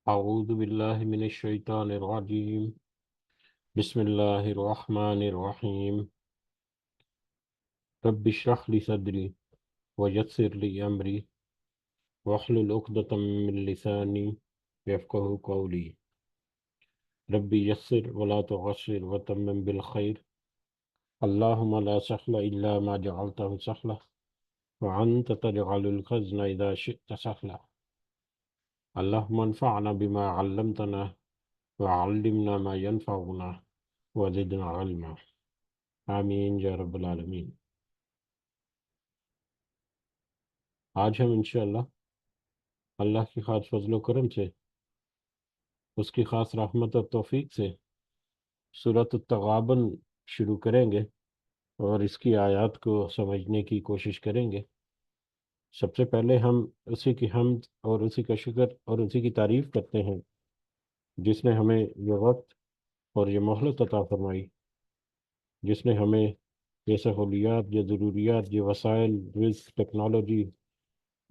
أعوذ بالله من الشيطان الرجيم. بسم الله الرحمن الرحيم. رب اشرح لي صدري ويسر لي أمري واحلل عقدة من لساني يفقهوا قولي. رب يسر ولا تعسر وتمم بالخير. اللهم لا سهل إلا ما جعلته سهلا وأنت تجعل الحزن إذا شئت سهلا. اللهم انفعنا بما علمتنا وعلمنا ما ينفعنا وزدنا علما. آمین یا رب العالمین۔ آج ہم انشاءاللہ اللہ کی خاص فضل و کرم سے، اس کی خاص رحمت اور توفیق سے سورۃ التغابن شروع کریں گے اور اس کی آیات کو سمجھنے کی کوشش کریں گے۔ سب سے پہلے ہم اسی کی حمد اور اسی کا شکر اور اسی کی تعریف کرتے ہیں جس نے ہمیں یہ وقت اور یہ مہلت عطا فرمائی، جس نے ہمیں یہ سہولیات، یہ ضروریات، یہ وسائل، رزق، ٹیکنالوجی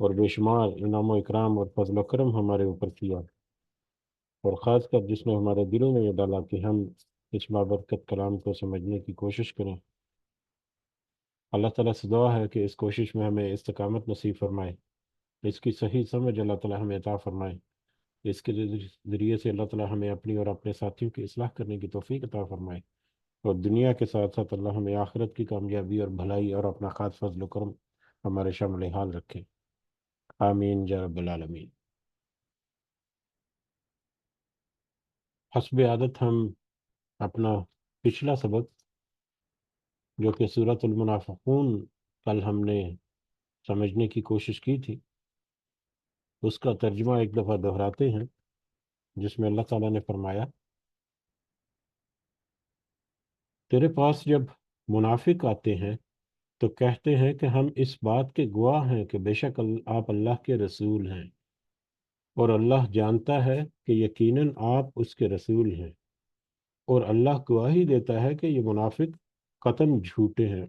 اور بے شمار انعام و اکرام اور فضل و کرم ہمارے اوپر کیا، اور خاص کر جس نے ہمارے دلوں میں یہ ڈالا کہ ہم اس بابرکت کلام کو سمجھنے کی کوشش کریں۔ اللہ تعالیٰ سے دعا ہے کہ اس کوشش میں ہمیں استقامت نصیب فرمائے، اس کی صحیح سمجھ اللہ تعالیٰ ہمیں عطا فرمائے، اس کے ذریعے سے اللہ تعالیٰ ہمیں اپنی اور اپنے ساتھیوں کی اصلاح کرنے کی توفیق عطا فرمائے، اور دنیا کے ساتھ ساتھ اللہ ہمیں آخرت کی کامیابی اور بھلائی اور اپنا خاص فضل و کرم ہمارے شامل حال رکھے۔ آمین یا رب العالمین۔ حسب عادت ہم اپنا پچھلا سبق جو کہ سورۃ المنافقون کل ہم نے سمجھنے کی کوشش کی تھی، اس کا ترجمہ ایک دفعہ دہراتے ہیں، جس میں اللہ تعالیٰ نے فرمایا، تیرے پاس جب منافق آتے ہیں تو کہتے ہیں کہ ہم اس بات کے گواہ ہیں کہ بے شک آپ اللہ کے رسول ہیں، اور اللہ جانتا ہے کہ یقیناً آپ اس کے رسول ہیں، اور اللہ گواہی دیتا ہے کہ یہ منافق قطعاً جھوٹے ہیں۔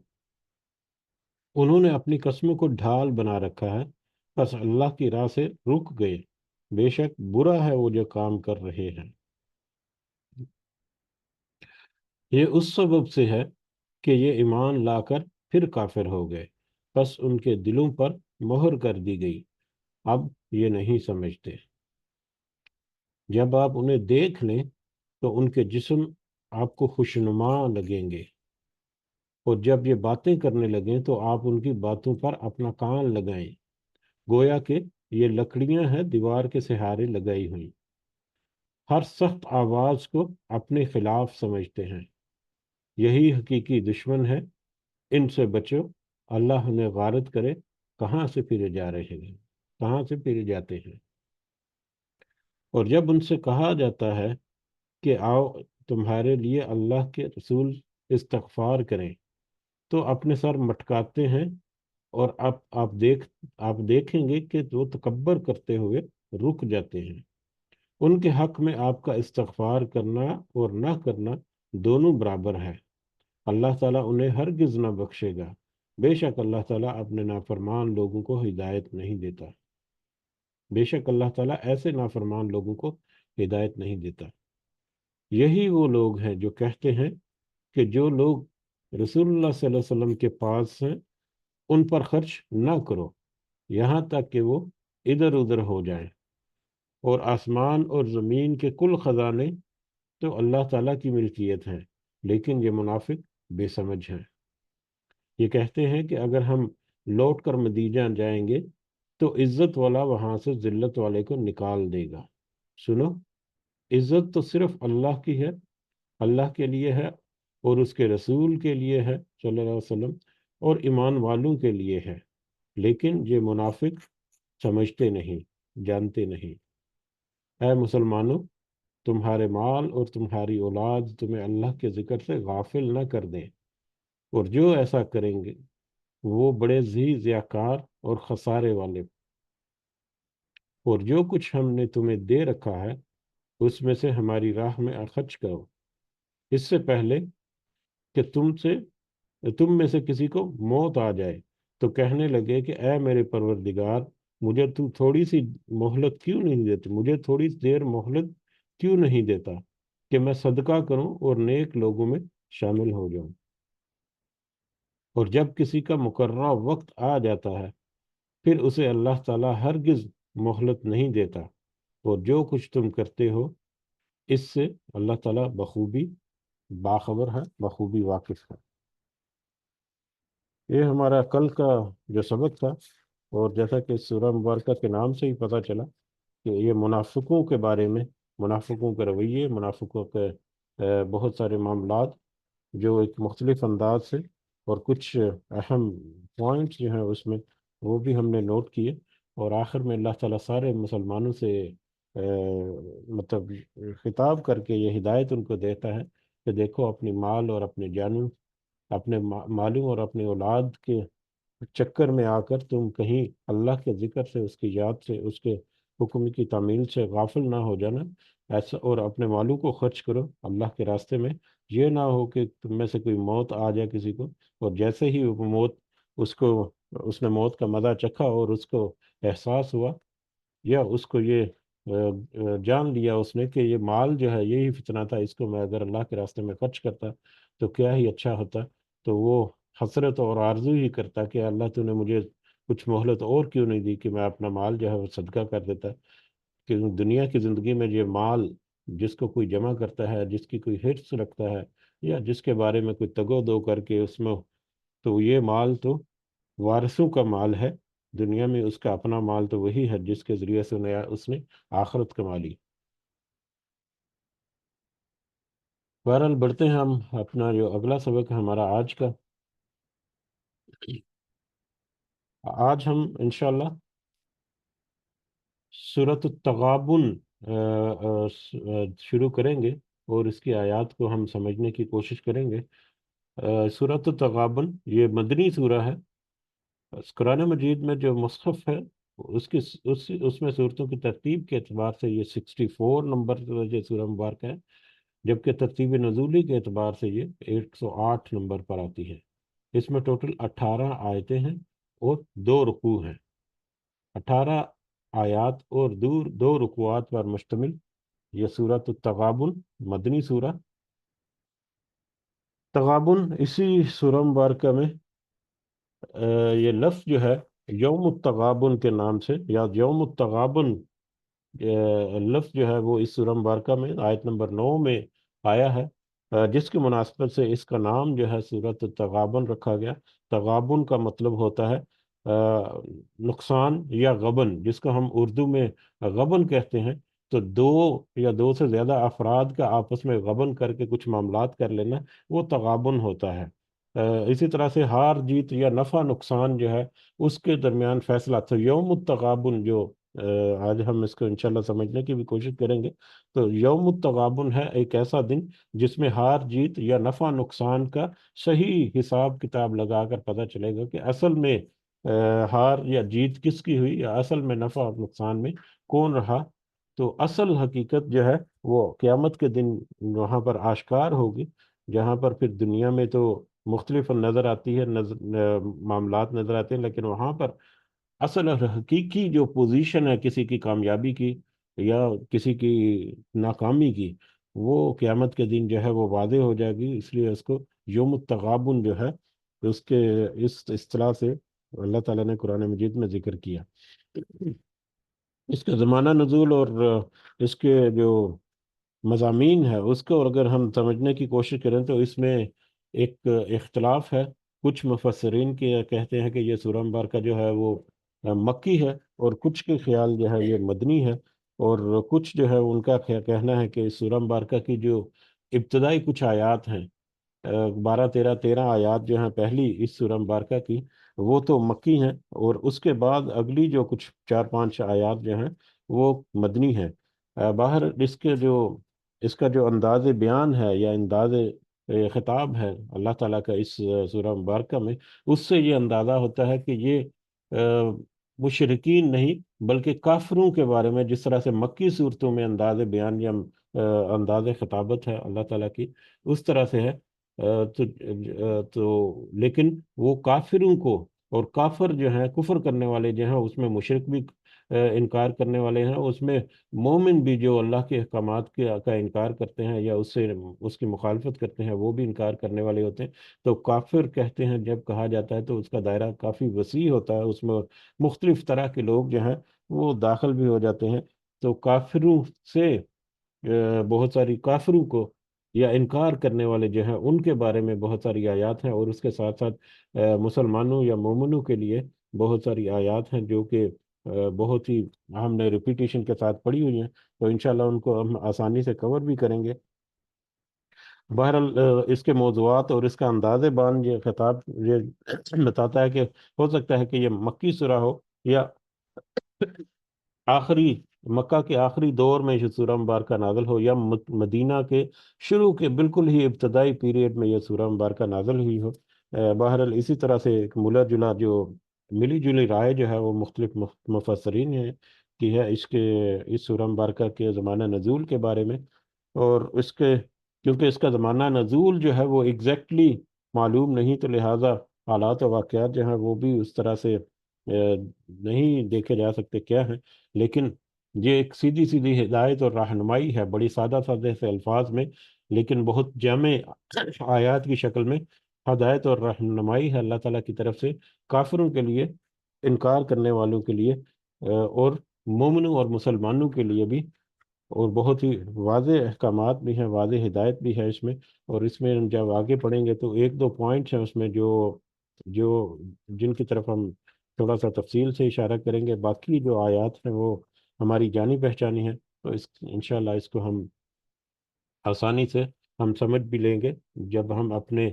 انہوں نے اپنی قسموں کو ڈھال بنا رکھا ہے، بس اللہ کی راہ سے رک گئے، بے شک برا ہے وہ جو کام کر رہے ہیں۔ یہ اس سبب سے ہے کہ یہ ایمان لا کر پھر کافر ہو گئے، بس ان کے دلوں پر مہر کر دی گئی، اب یہ نہیں سمجھتے۔ جب آپ انہیں دیکھ لیں تو ان کے جسم آپ کو خوشنما لگیں گے، اور جب یہ باتیں کرنے لگیں تو آپ ان کی باتوں پر اپنا کان لگائیں، گویا کہ یہ لکڑیاں ہیں دیوار کے سہارے لگائی ہوئی، ہر سخت آواز کو اپنے خلاف سمجھتے ہیں، یہی حقیقی دشمن ہے، ان سے بچو، اللہ انہیں غارت کرے، کہاں سے پھرے جا رہے ہیں، کہاں سے پھرے جاتے ہیں۔ اور جب ان سے کہا جاتا ہے کہ آؤ تمہارے لیے اللہ کے رسول استغفار کریں، تو اپنے سر مٹکاتے ہیں، اور آپ دیکھیں گے کہ وہ تکبر کرتے ہوئے رک جاتے ہیں۔ ان کے حق میں آپ کا استغفار کرنا اور نہ کرنا دونوں برابر ہے، اللہ تعالیٰ انہیں ہرگز نہ بخشے گا، بے شک اللہ تعالیٰ اپنے نافرمان لوگوں کو ہدایت نہیں دیتا، بے شک اللہ تعالیٰ ایسے نافرمان لوگوں کو ہدایت نہیں دیتا۔ یہی وہ لوگ ہیں جو کہتے ہیں کہ جو لوگ رسول اللہ صلی اللہ علیہ وسلم کے پاس ہیں ان پر خرچ نہ کرو یہاں تک کہ وہ ادھر ادھر ہو جائیں، اور آسمان اور زمین کے کل خزانے تو اللہ تعالیٰ کی ملکیت ہیں، لیکن یہ منافق بے سمجھ ہیں۔ یہ کہتے ہیں کہ اگر ہم لوٹ کر مدینہ جائیں گے تو عزت والا وہاں سے ذلت والے کو نکال دے گا۔ سنو، عزت تو صرف اللہ کی ہے، اللہ کے لیے ہے، اور اس کے رسول کے لیے ہے صلی اللہ علیہ وسلم، اور ایمان والوں کے لیے ہے، لیکن یہ منافق سمجھتے نہیں، جانتے نہیں۔ اے مسلمانوں، تمہارے مال اور تمہاری اولاد تمہیں اللہ کے ذکر سے غافل نہ کر دیں، اور جو ایسا کریں گے وہ بڑے ضیاءکار اور خسارے والے۔ اور جو کچھ ہم نے تمہیں دے رکھا ہے اس میں سے ہماری راہ میں خرچ کرو، اس سے پہلے کہ تم میں سے کسی کو موت آ جائے تو کہنے لگے کہ اے میرے پروردگار، مجھے تم تھوڑی سی مہلت کیوں نہیں دیتے، مجھے تھوڑی دیر مہلت کیوں نہیں دیتا کہ میں صدقہ کروں اور نیک لوگوں میں شامل ہو جاؤں؟ اور جب کسی کا مقررہ وقت آ جاتا ہے پھر اسے اللہ تعالیٰ ہرگز مہلت نہیں دیتا، اور جو کچھ تم کرتے ہو اس سے اللہ تعالیٰ بخوبی باخبر ہے، بخوبی واقف ہے۔ یہ ہمارا کل کا جو سبق تھا، اور جیسا کہ سورہ مبارکہ کے نام سے ہی پتہ چلا کہ یہ منافقوں کے بارے میں، منافقوں کے رویے، منافقوں کے بہت سارے معاملات جو ایک مختلف انداز سے، اور کچھ اہم پوائنٹس جو ہیں اس میں وہ بھی ہم نے نوٹ کیے، اور آخر میں اللہ تعالیٰ سارے مسلمانوں سے مطلب خطاب کر کے یہ ہدایت ان کو دیتا ہے کہ دیکھو اپنی مال اور اپنے جانوں، اپنے مالوں اور اپنی اولاد کے چکر میں آ کر تم کہیں اللہ کے ذکر سے، اس کی یاد سے، اس کے حکم کی تعمیل سے غافل نہ ہو جانا ایسا، اور اپنے مالوں کو خرچ کرو اللہ کے راستے میں۔ یہ نہ ہو کہ تم میں سے کوئی موت آ جائے کسی کو، اور جیسے ہی وہ موت اس کو، اس نے موت کا مزہ چکھا اور اس کو احساس ہوا، یا اس کو یہ جان لیا اس نے کہ یہ مال جو ہے یہی فتنہ تھا، اس کو میں اگر اللہ کے راستے میں خرچ کرتا تو کیا ہی اچھا ہوتا، تو وہ حسرت اور آرزو ہی کرتا کہ اللہ تو نے مجھے کچھ مہلت اور کیوں نہیں دی کہ میں اپنا مال جو ہے وہ صدقہ کر دیتا۔ کہ دنیا کی زندگی میں یہ مال جس کو کوئی جمع کرتا ہے، جس کی کوئی حرص رکھتا ہے، یا جس کے بارے میں کوئی تگ و دو کر کے اس میں، تو یہ مال تو وارثوں کا مال ہے۔ دنیا میں اس کا اپنا مال تو وہی ہے جس کے ذریعے سے اس نے آخرت کما لی۔ بہرحال بڑھتے ہیں ہم، اپنا جو اگلا سبق ہے ہمارا آج کا، آج ہم انشاءاللہ سورۃ التغابن شروع کریں گے، اور اس کی آیات کو ہم سمجھنے کی کوشش کریں گے۔ سورۃ التغابن یہ مدنی سورہ ہے۔ قرآن مجید میں جو مصحف ہے اس کی اس میں صورتوں کی ترتیب کے اعتبار سے یہ 64 نمبر جو سورہ مبارکہ ہے، جبکہ ترتیب نزولی کے اعتبار سے یہ 108 نمبر پر آتی ہے۔ اس میں ٹوٹل 18 آیتیں ہیں اور 2 رکوع ہیں۔ 18 آیات اور دو رکوعات پر مشتمل یہ سورۃ التغابن مدنی سورہ۔ تغابن اسی سورہ مبارکہ میں یہ لفظ جو ہے یوم التغابن کے نام سے، یا یوم التغابن لفظ جو ہے وہ اس سورہ مبارکہ میں آیت نمبر 9 میں آیا ہے، جس کی مناسبت سے اس کا نام جو ہے سورۃ التغابن رکھا گیا۔ تغابن کا مطلب ہوتا ہے نقصان یا غبن، جس کو ہم اردو میں غبن کہتے ہیں۔ تو دو یا دو سے زیادہ افراد کا آپس میں غبن کر کے کچھ معاملات کر لینا، وہ تغابن ہوتا ہے۔ اسی طرح سے ہار جیت یا نفع نقصان جو ہے اس کے درمیان فیصلہ، تو یوم التغابن جو آج ہم اس کو انشاءاللہ سمجھنے کی بھی کوشش کریں گے، تو یوم التغابن ہے ایک ایسا دن جس میں ہار جیت یا نفع نقصان کا صحیح حساب کتاب لگا کر پتہ چلے گا کہ اصل میں ہار یا جیت کس کی ہوئی، یا اصل میں نفع اور نقصان میں کون رہا۔ تو اصل حقیقت جو ہے وہ قیامت کے دن وہاں پر آشکار ہوگی، جہاں پر پھر دنیا میں تو مختلف نظر آتی ہے، معاملات نظر آتے ہیں، لیکن وہاں پر اصل اور حقیقی جو پوزیشن ہے کسی کی کامیابی کی یا کسی کی ناکامی کی، وہ قیامت کے دن جو ہے وہ واضح ہو جائے گی۔ اس لیے اس کو یوم التغابن جو ہے اس کے اس اصطلاح سے اللہ تعالیٰ نے قرآن مجید میں ذکر کیا۔ اس کا زمانہ نزول اور اس کے جو مضامین ہے اس کو اگر ہم سمجھنے کی کوشش کریں تو اس میں ایک اختلاف ہے۔ کچھ مفسرین کے کہتے ہیں کہ یہ سورہ مبارکہ جو ہے وہ مکی ہے، اور کچھ کے خیال جو ہے یہ مدنی ہے، اور کچھ جو ہے ان کا کہنا ہے کہ سورہ مبارکہ کی جو ابتدائی کچھ آیات ہیں، 12 13 آیات جو ہیں پہلی اس سورہ مبارکہ کی، وہ تو مکی ہیں، اور اس کے بعد اگلی جو کچھ 4 5 آیات جو ہیں وہ مدنی ہیں۔ باہر اس کا جو انداز بیان ہے یا انداز خطاب ہے اللہ تعالیٰ کا اس سورہ مبارکہ میں، اس سے یہ اندازہ ہوتا ہے کہ یہ مشرکین نہیں بلکہ کافروں کے بارے میں، جس طرح سے مکی صورتوں میں انداز بیان یا انداز خطابت ہے اللہ تعالیٰ کی، اس طرح سے ہے۔ تو لیکن وہ کافروں کو اور کافر جو ہیں، کفر کرنے والے جو ہیں، اس میں مشرک بھی انکار کرنے والے ہیں، اس میں مومن بھی جو اللہ کے احکامات کا انکار کرتے ہیں یا اس کی مخالفت کرتے ہیں، وہ بھی انکار کرنے والے ہوتے ہیں۔ تو کافر کہتے ہیں جب کہا جاتا ہے تو اس کا دائرہ کافی وسیع ہوتا ہے، اس میں مختلف طرح کے لوگ جو ہیں وہ داخل بھی ہو جاتے ہیں۔ تو کافروں سے بہت ساری کافروں کو یا انکار کرنے والے جو ہیں ان کے بارے میں بہت ساری آیات ہیں، اور اس کے ساتھ ساتھ مسلمانوں یا مومنوں کے لیے بہت ساری آیات ہیں جو کہ بہت ہی ہم نے ریپیٹیشن کے ساتھ پڑھی ہوئی ہیں، تو انشاءاللہ ان کو ہم آسانی سے کور بھی کریں گے۔ بہرحال اس کے موضوعات اور اس کا انداز بیان، یہ خطاب یہ بتاتا ہے کہ ہو سکتا ہے کہ یہ مکی سورہ ہو یا آخری مکہ کے آخری دور میں یہ سورہ مبارکہ نازل ہو، یا مدینہ کے شروع کے بالکل ہی ابتدائی پیریڈ میں یہ سورہ مبارکہ نازل ہوئی ہو۔ بہرحال اسی طرح سے ایک ملا جلا جو ملی جلی رائے جو ہے وہ مختلف مفسرین ہیں کی ہے اس سورہ مبارکہ کے زمانہ نزول کے بارے میں، اور کیونکہ اس کا زمانہ نزول جو ہے وہ ایگزیکٹلی معلوم نہیں، تو لہٰذا حالات و واقعات جو ہیں وہ بھی اس طرح سے نہیں دیکھے جا سکتے کیا ہیں، لیکن یہ ایک سیدھی سیدھی ہدایت اور رہنمائی ہے، بڑی سادہ سادہ سے الفاظ میں، لیکن بہت جامع آیات کی شکل میں ہدایت اور رہنمائی ہے اللہ تعالیٰ کی طرف سے، کافروں کے لیے، انکار کرنے والوں کے لیے، اور مومنوں اور مسلمانوں کے لیے بھی، اور بہت ہی واضح احکامات بھی ہیں، واضح ہدایت بھی ہے اس میں۔ اور اس میں ہم جب آگے پڑھیں گے تو ایک دو پوائنٹس ہیں اس میں جو جن کی طرف ہم تھوڑا سا تفصیل سے اشارہ کریں گے، باقی جو آیات ہیں وہ ہماری جانی پہچانی ہیں، تو انشاءاللہ اس کو ہم آسانی سے ہم سمجھ بھی لیں گے جب ہم اپنے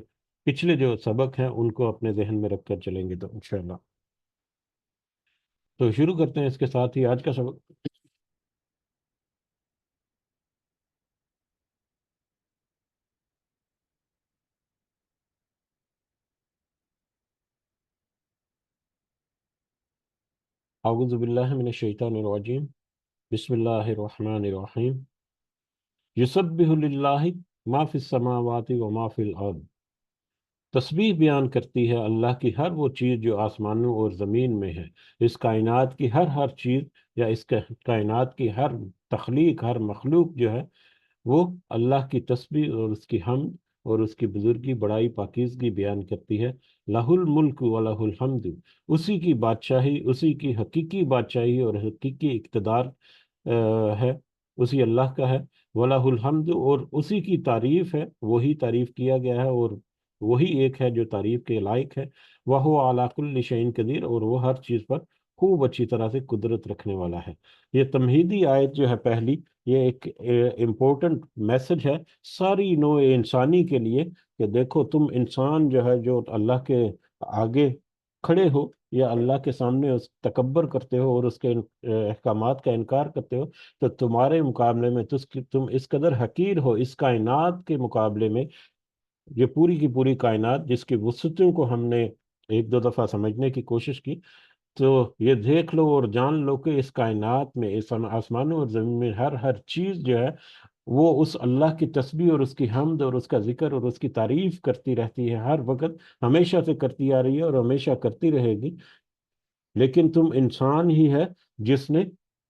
پچھلے جو سبق ہیں ان کو اپنے ذہن میں رکھ کر چلیں گے، تو انشاءاللہ تو شروع کرتے ہیں اس کے ساتھ ہی آج کا سبق۔ اعوذ باللہ من الشیطان الرجیم، بسم اللہ الرحمن الرحیم، یسبح للہ ما فی السماوات و ما فی الارض، تسبیح بیان کرتی ہے اللہ کی ہر وہ چیز جو آسمانوں اور زمین میں ہے۔ اس کائنات کی ہر چیز، یا اس کائنات کی ہر تخلیق، ہر مخلوق جو ہے وہ اللہ کی تسبیح اور اس کی حمد اور اس کی بزرگی، بڑائی، پاکیزگی بیان کرتی ہے۔ لہ الملک و لہ الحمد، اسی کی بادشاہی، اسی کی حقیقی بادشاہی اور حقیقی اقتدار ہے، اسی اللہ کا ہے۔ وَلَهُ الحمد، اور اسی کی تعریف ہے، وہی تعریف کیا گیا ہے، اور وہی ایک ہے جو تعریف کے لائق ہے۔ وَهُوَ عَلَى كُلِّ شَيْءٍ قدیر، اور وہ ہر چیز پر خوب اچھی طرح سے قدرت رکھنے والا ہے۔ یہ تمہیدی آیت جو ہے پہلی، یہ ایک امپورٹنٹ میسج ہے ساری نوع انسانی کے لیے، کہ دیکھو تم انسان جو ہے، جو اللہ کے آگے کھڑے ہو یا اللہ کے سامنے اس تکبر کرتے ہو اور اس کے احکامات کا انکار کرتے ہو، تو تمہارے مقابلے میں تم اس قدر حقیر ہو اس کائنات کے مقابلے میں۔ یہ پوری کی پوری کائنات جس کی وسعتوں کو ہم نے ایک دو دفعہ سمجھنے کی کوشش کی، تو یہ دیکھ لو اور جان لو کہ اس کائنات میں، اس آسمانوں اور زمین میں ہر چیز جو ہے وہ اس اللہ کی تسبیح اور اس کی حمد اور اس کا ذکر اور اس کی تعریف کرتی رہتی ہے، ہر وقت ہمیشہ سے کرتی آ رہی ہے اور ہمیشہ کرتی رہے گی۔ لیکن تم انسان ہی ہے جس نے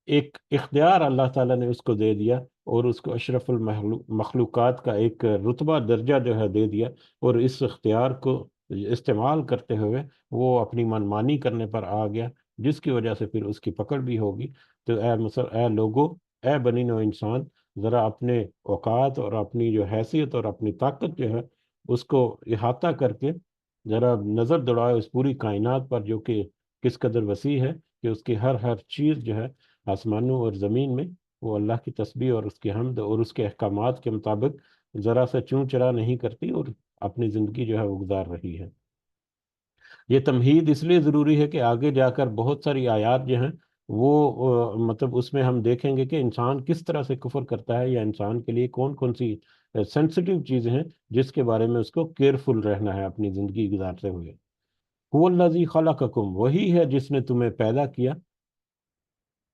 ایک اختیار اللہ تعالیٰ نے اس کو دے دیا، اور اس کو اشرف المخلوقات کا ایک رتبہ درجہ جو ہے دے دیا، اور اس اختیار کو استعمال کرتے ہوئے وہ اپنی منمانی کرنے پر آ گیا، جس کی وجہ سے پھر اس کی پکڑ بھی ہوگی۔ تو اے لوگو، اے بنی نوع انسان، ذرا اپنے اوقات اور اپنی جو حیثیت اور اپنی طاقت جو ہے اس کو احاطہ کر کے ذرا نظر دوڑائے اس پوری کائنات پر، جو کہ کس قدر وسیع ہے، کہ اس کی ہر چیز جو ہے آسمانوں اور زمین میں وہ اللہ کی تسبیح اور اس کی حمد اور اس کے احکامات کے مطابق ذرا سا چوں چرا نہیں کرتی، اور اپنی زندگی جو ہے وہ گزار رہی ہے۔ یہ تمہید اس لیے ضروری ہے کہ آگے جا کر بہت ساری آیات جو ہیں وہ مطلب اس میں ہم دیکھیں گے کہ انسان کس طرح سے کفر کرتا ہے، یا انسان کے لیے کون کون سی سینسٹیو چیزیں ہیں جس کے بارے میں اس کو کیئرفل رہنا ہے اپنی زندگی گزارتے ہوئے۔ هو الذی خلقکم، وہی ہے جس نے تمہیں پیدا کیا،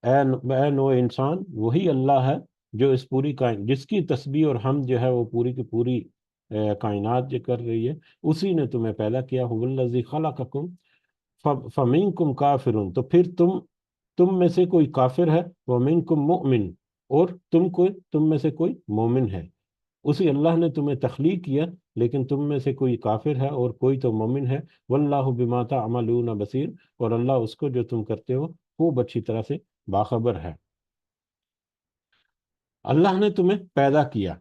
اے نو انسان، وہی اللہ ہے جو اس پوری جس کی تسبیح اور حمد جو ہے وہ پوری کی پوری کائنات جو کر رہی ہے، اسی نے تمہیں پیدا کیا۔ هو الذی خلقکم فمنکم کافرون، تو پھر تم میں سے کوئی کافر ہے، ومنکم مؤمن، اور تم میں سے کوئی مومن ہے۔ اسی اللہ نے تمہیں تخلیق کیا، لیکن تم میں سے کوئی کافر ہے اور کوئی تو مومن ہے۔ واللہ بما تعملون بصیر، اور اللہ اس کو جو تم کرتے ہو خوب اچھی طرح سے باخبر ہے۔ اللہ نے تمہیں پیدا کیا۔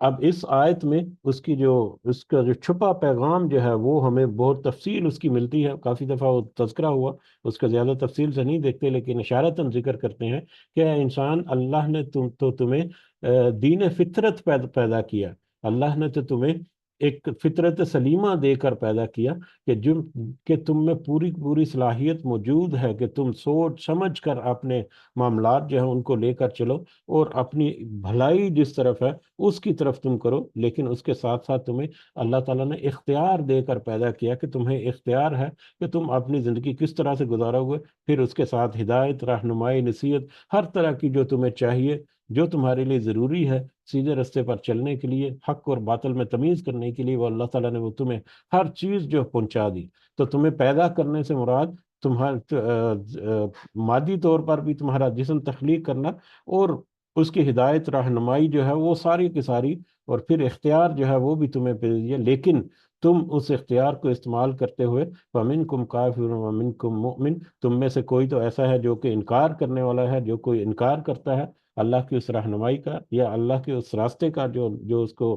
اب اس آیت میں اس کا جو چھپا پیغام جو ہے وہ ہمیں بہت تفصیل اس کی ملتی ہے، کافی دفعہ وہ تذکرہ ہوا، اس کا زیادہ تفصیل سے نہیں دیکھتے، لیکن اشارتاً ذکر کرتے ہیں کہ اے انسان، اللہ نے تمہیں دین فطرت پیدا کیا۔ اللہ نے تو تمہیں ایک فطرت سلیمہ دے کر پیدا کیا، کہ تم میں پوری پوری صلاحیت موجود ہے کہ تم سوچ سمجھ کر اپنے معاملات جو ہیں ان کو لے کر چلو، اور اپنی بھلائی جس طرف ہے اس کی طرف تم کرو۔ لیکن اس کے ساتھ ساتھ تمہیں اللہ تعالیٰ نے اختیار دے کر پیدا کیا، کہ تمہیں اختیار ہے کہ تم اپنی زندگی کس طرح سے گزارو گے، پھر اس کے ساتھ ہدایت، رہنمائی، نصیحت، ہر طرح کی جو تمہیں چاہیے، جو تمہارے لیے ضروری ہے سیدھے رستے پر چلنے کے لیے، حق اور باطل میں تمیز کرنے کے لیے، وہ اللہ تعالیٰ نے وہ تمہیں ہر چیز جو پہنچا دی۔ تو تمہیں پیدا کرنے سے مراد مادی طور پر بھی تمہارا جسم تخلیق کرنا، اور اس کی ہدایت، رہنمائی جو ہے وہ ساری کی ساری، اور پھر اختیار جو ہے وہ بھی تمہیں دے دیا، لیکن تم اس اختیار کو استعمال کرتے ہوئے فَمِنْكُمْ كَافِرٌ وَمِنْكُمْ مُؤْمِنٌ، تم میں سے کوئی تو ایسا ہے جو کہ انکار کرنے والا ہے، جو کوئی انکار کرتا ہے اللہ کی اس رہنمائی کا، یا اللہ کے اس راستے کا جو اس کو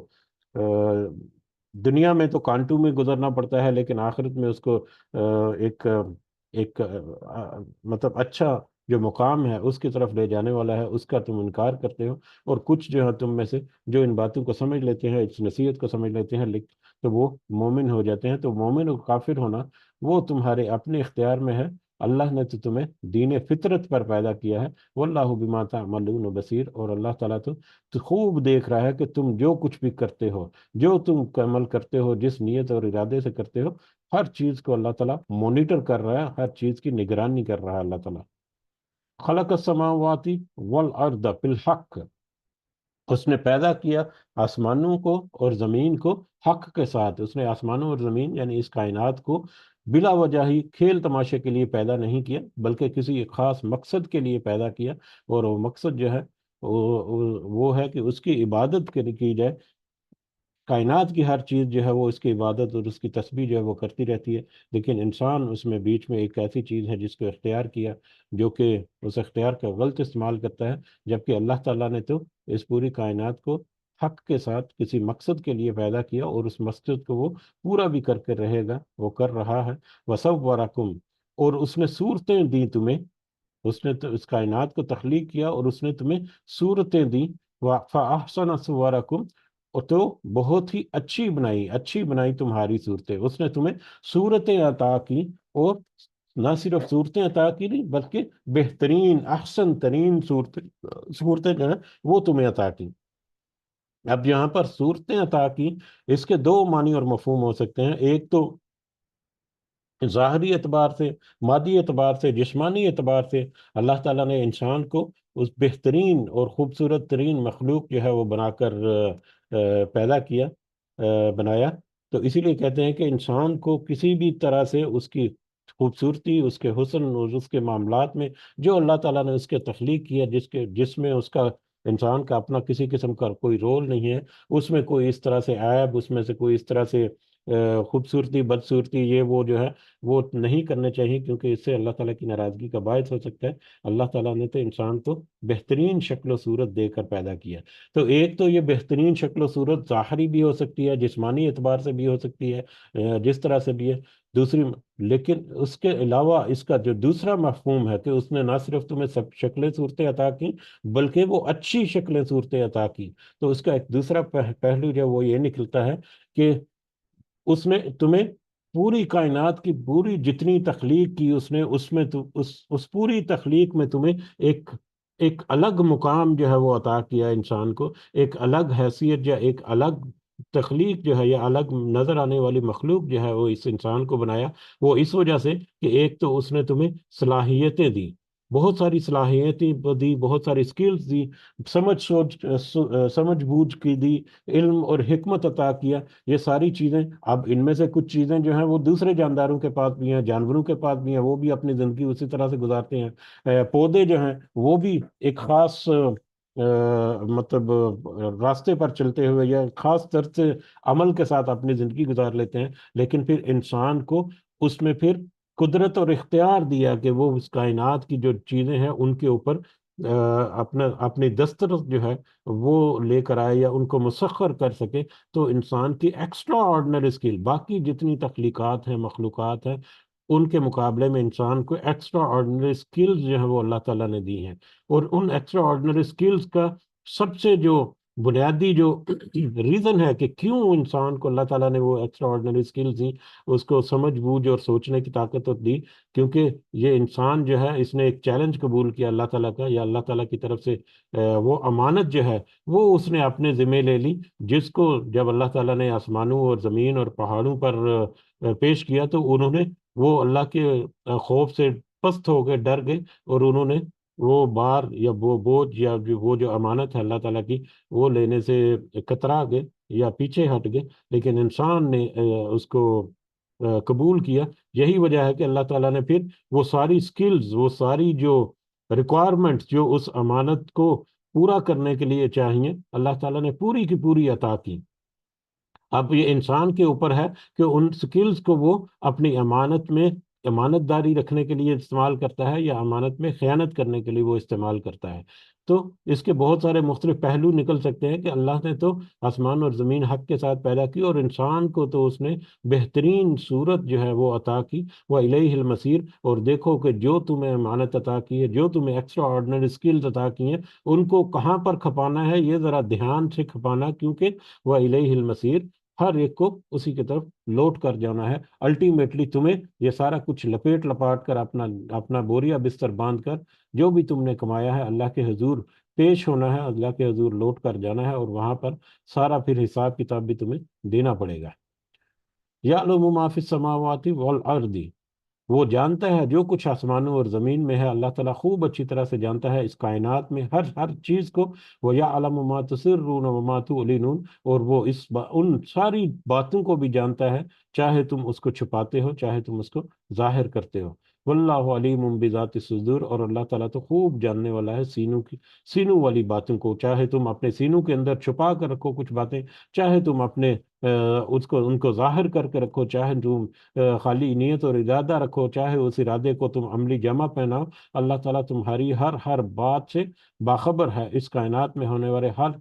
دنیا میں تو کانٹوں میں گزرنا پڑتا ہے، لیکن آخرت میں اس کو ایک ایک مطلب اچھا جو مقام ہے اس کی طرف لے جانے والا ہے، اس کا تم انکار کرتے ہو۔ اور کچھ جو ہے تم میں سے جو ان باتوں کو سمجھ لیتے ہیں، اس نصیحت کو سمجھ لیتے ہیں، تو وہ مومن ہو جاتے ہیں۔ تو مومن اور کافر ہونا وہ تمہارے اپنے اختیار میں ہے۔ اللہ نے تو تمہیں دین فطرت پر پیدا کیا ہے۔ واللہ بما تعملون بصیر، اور اللہ تعالیٰ تو خوب دیکھ رہا ہے کہ تم جو کچھ بھی کرتے ہو، جو تم عمل کرتے ہو، جس نیت اور ارادے سے کرتے ہو، ہر چیز کو اللہ تعالیٰ مانیٹر کر رہا ہے، ہر چیز کی نگرانی کر رہا ہے اللہ تعالیٰ۔ خلق السماوات والارض بالحق، اس نے پیدا کیا آسمانوں کو اور زمین کو حق کے ساتھ۔ اس نے آسمانوں اور زمین یعنی اس کائنات کو بلا وجہ ہی کھیل تماشے کے لیے پیدا نہیں کیا، بلکہ کسی ایک خاص مقصد کے لیے پیدا کیا، اور وہ مقصد جو ہے وہ ہے کہ اس کی عبادت کی جائے۔ کائنات کی ہر چیز جو ہے وہ اس کی عبادت اور اس کی تسبیح جو ہے وہ کرتی رہتی ہے، لیکن انسان اس میں بیچ میں ایک ایسی چیز ہے جس کو اختیار کیا، جو کہ اس اختیار کا غلط استعمال کرتا ہے، جبکہ اللہ تعالیٰ نے تو اس پوری کائنات کو حق کے ساتھ کسی مقصد کے لیے پیدا کیا، اور اس مقصد کو وہ پورا بھی کر کے رہے گا، وہ کر رہا ہے۔ وَصَوَّرَكُمْ، اور اس نے صورتیں دی تمہیں، اس نے تو اس کائنات کو تخلیق کیا اور اس نے تمہیں صورتیں دی۔ فَأَحْسَنَ صُوَرَكُمْ، اور تو بہت ہی اچھی بنائی تمہاری صورتیں، اس نے تمہیں صورتیں عطا کی، اور نہ صرف صورتیں عطا کی نہیں بلکہ بہترین احسن ترین صورتیں جو ہیں وہ تمہیں عطا کی۔ اب یہاں پر صورتیں عطا کی، اس کے دو معنی اور مفہوم ہو سکتے ہیں۔ ایک تو ظاہری اعتبار سے، مادی اعتبار سے، جسمانی اعتبار سے اللہ تعالیٰ نے انسان کو اس بہترین اور خوبصورت ترین مخلوق جو ہے وہ بنا کر پیدا کیا، بنایا۔ تو اسی لیے کہتے ہیں کہ انسان کو کسی بھی طرح سے اس کی خوبصورتی، اس کے حسن اور اس کے معاملات میں جو اللہ تعالیٰ نے اس کے تخلیق کیا، جس میں اس کا انسان کا اپنا کسی قسم کا کوئی رول نہیں ہے، اس میں کوئی اس طرح سے عیب، اس میں سے کوئی اس طرح سے خوبصورتی، بدصورتی، یہ وہ جو ہے وہ نہیں کرنے چاہیے، کیونکہ اس سے اللہ تعالیٰ کی ناراضگی کا باعث ہو سکتا ہے۔ اللہ تعالیٰ نے تو انسان کو بہترین شکل و صورت دے کر پیدا کیا۔ تو ایک تو یہ بہترین شکل و صورت ظاہری بھی ہو سکتی ہے، جسمانی اعتبار سے بھی ہو سکتی ہے، جس طرح سے بھی ہے دوسری، لیکن اس کے علاوہ اس کا جو دوسرا مفہوم ہے کہ اس نے نہ صرف تمہیں سب شکلیں صورتیں عطا کی، بلکہ وہ اچھی شکلیں صورتیں عطا کی۔ تو اس کا ایک دوسرا پہلو جو وہ یہ نکلتا ہے کہ اس نے تمہیں پوری کائنات کی پوری جتنی تخلیق کی، اس نے اس میں اس پوری تخلیق میں تمہیں ایک الگ مقام جو ہے وہ عطا کیا انسان کو، ایک الگ حیثیت یا ایک الگ تخلیق جو ہے یا الگ نظر آنے والی مخلوق جو ہے وہ اس انسان کو بنایا۔ وہ اس وجہ سے کہ ایک تو اس نے تمہیں صلاحیتیں دی، بہت ساری صلاحیتیں دی، بہت ساری سکلز دی، سمجھ بوجھ کی دی، علم اور حکمت عطا کیا، یہ ساری چیزیں۔ اب ان میں سے کچھ چیزیں جو ہیں وہ دوسرے جانداروں کے پاس بھی ہیں، جانوروں کے پاس بھی ہیں، وہ بھی اپنی زندگی اسی طرح سے گزارتے ہیں۔ پودے جو ہیں وہ بھی ایک خاص مطلب راستے پر چلتے ہوئے یا خاص طرز سے عمل کے ساتھ اپنی زندگی گزار لیتے ہیں، لیکن پھر انسان کو اس میں پھر قدرت اور اختیار دیا کہ وہ اس کائنات کی جو چیزیں ہیں ان کے اوپر اپنی دسترس جو ہے وہ لے کر آئے یا ان کو مسخر کر سکے۔ تو انسان کی ایکسٹرا آرڈنری اسکل، باقی جتنی تخلیقات ہیں، مخلوقات ہیں، ان کے مقابلے میں انسان کو ایکسٹرا آرڈنری اسکلز جو ہیں وہ اللہ تعالیٰ نے دی ہیں۔ اور ان ایکسٹرا آرڈنری اسکلز کا سب سے جو بنیادی جو ریزن ہے کہ کیوں انسان کو اللہ تعالیٰ نے وہ ایکسٹرا آرڈنری اسکلز دی، اس کو سمجھ بوجھ اور سوچنے کی طاقت دی، کیونکہ یہ انسان جو ہے اس نے ایک چیلنج قبول کیا اللہ تعالیٰ کا، یا اللہ تعالیٰ کی طرف سے وہ امانت جو ہے وہ اس نے اپنے ذمہ لے لی، جس کو جب اللہ تعالیٰ نے آسمانوں اور زمین اور پہاڑوں پر پیش کیا تو انہوں نے وہ اللہ کے خوف سے پست ہو گئے، ڈر گئے، اور انہوں نے وہ بار یا وہ بوجھ یا وہ جو امانت ہے اللہ تعالیٰ کی وہ لینے سے کترا گئے یا پیچھے ہٹ گئے، لیکن انسان نے اس کو قبول کیا۔ یہی وجہ ہے کہ اللہ تعالیٰ نے پھر وہ ساری سکلز، وہ ساری جو ریکوائرمنٹس جو اس امانت کو پورا کرنے کے لیے چاہیے، اللہ تعالیٰ نے پوری کی پوری عطا کی۔ اب یہ انسان کے اوپر ہے کہ ان سکلز کو وہ اپنی امانت میں امانت داری رکھنے کے لیے استعمال کرتا ہے یا امانت میں خیانت کرنے کے لیے وہ استعمال کرتا ہے۔ تو اس کے بہت سارے مختلف پہلو نکل سکتے ہیں کہ اللہ نے تو آسمان اور زمین حق کے ساتھ پیدا کی، اور انسان کو تو اس نے بہترین صورت جو ہے وہ عطا کی، وہ الیہ المصیر۔ اور دیکھو کہ جو تمہیں امانت عطا کی ہے، جو تمہیں ایکسٹرا آرڈنری سکلز عطا کی ہیں، ان کو کہاں پر کھپانا ہے یہ ذرا دھیان سے کھپانا، کیونکہ وہ الیہ المصیر، ہر ایک کو اسی کی طرف لوٹ کر جانا ہے۔ الٹیمیٹلی تمہیں یہ سارا کچھ لپیٹ لپاٹ کر اپنا اپنا بوریا بستر باندھ کر جو بھی تم نے کمایا ہے اللہ کے حضور پیش ہونا ہے، اللہ کے حضور لوٹ کر جانا ہے، اور وہاں پر سارا پھر حساب کتاب بھی تمہیں دینا پڑے گا۔ یعلم ما فی السماوات والارض، وہ جانتا ہے جو کچھ آسمانوں اور زمین میں ہے، اللہ تعالیٰ خوب اچھی طرح سے جانتا ہے اس کائنات میں ہر چیز کو۔ وَيَعْلَمُ مَا تُسِرُّونَ وَمَا تُعْلِنُونَ، اور وہ ان ساری باتوں کو بھی جانتا ہے، چاہے تم اس کو چھپاتے ہو، چاہے تم اس کو ظاہر کرتے ہو۔ واللہ علیم بذات الصدور، اور اللہ تعالیٰ تو خوب جاننے والا ہے سینوں والی باتوں کو، چاہے تم اپنے سینوں کے اندر چھپا کر رکھو کچھ باتیں، چاہے تم اپنے ان کو ظاہر کر کے رکھو، چاہے تم خالی نیت اور ارادہ رکھو، چاہے اس ارادے کو تم عملی جمع پہناؤ، اللہ تعالیٰ تمہاری ہر بات سے باخبر ہے۔ اس کائنات میں ہونے والے ہر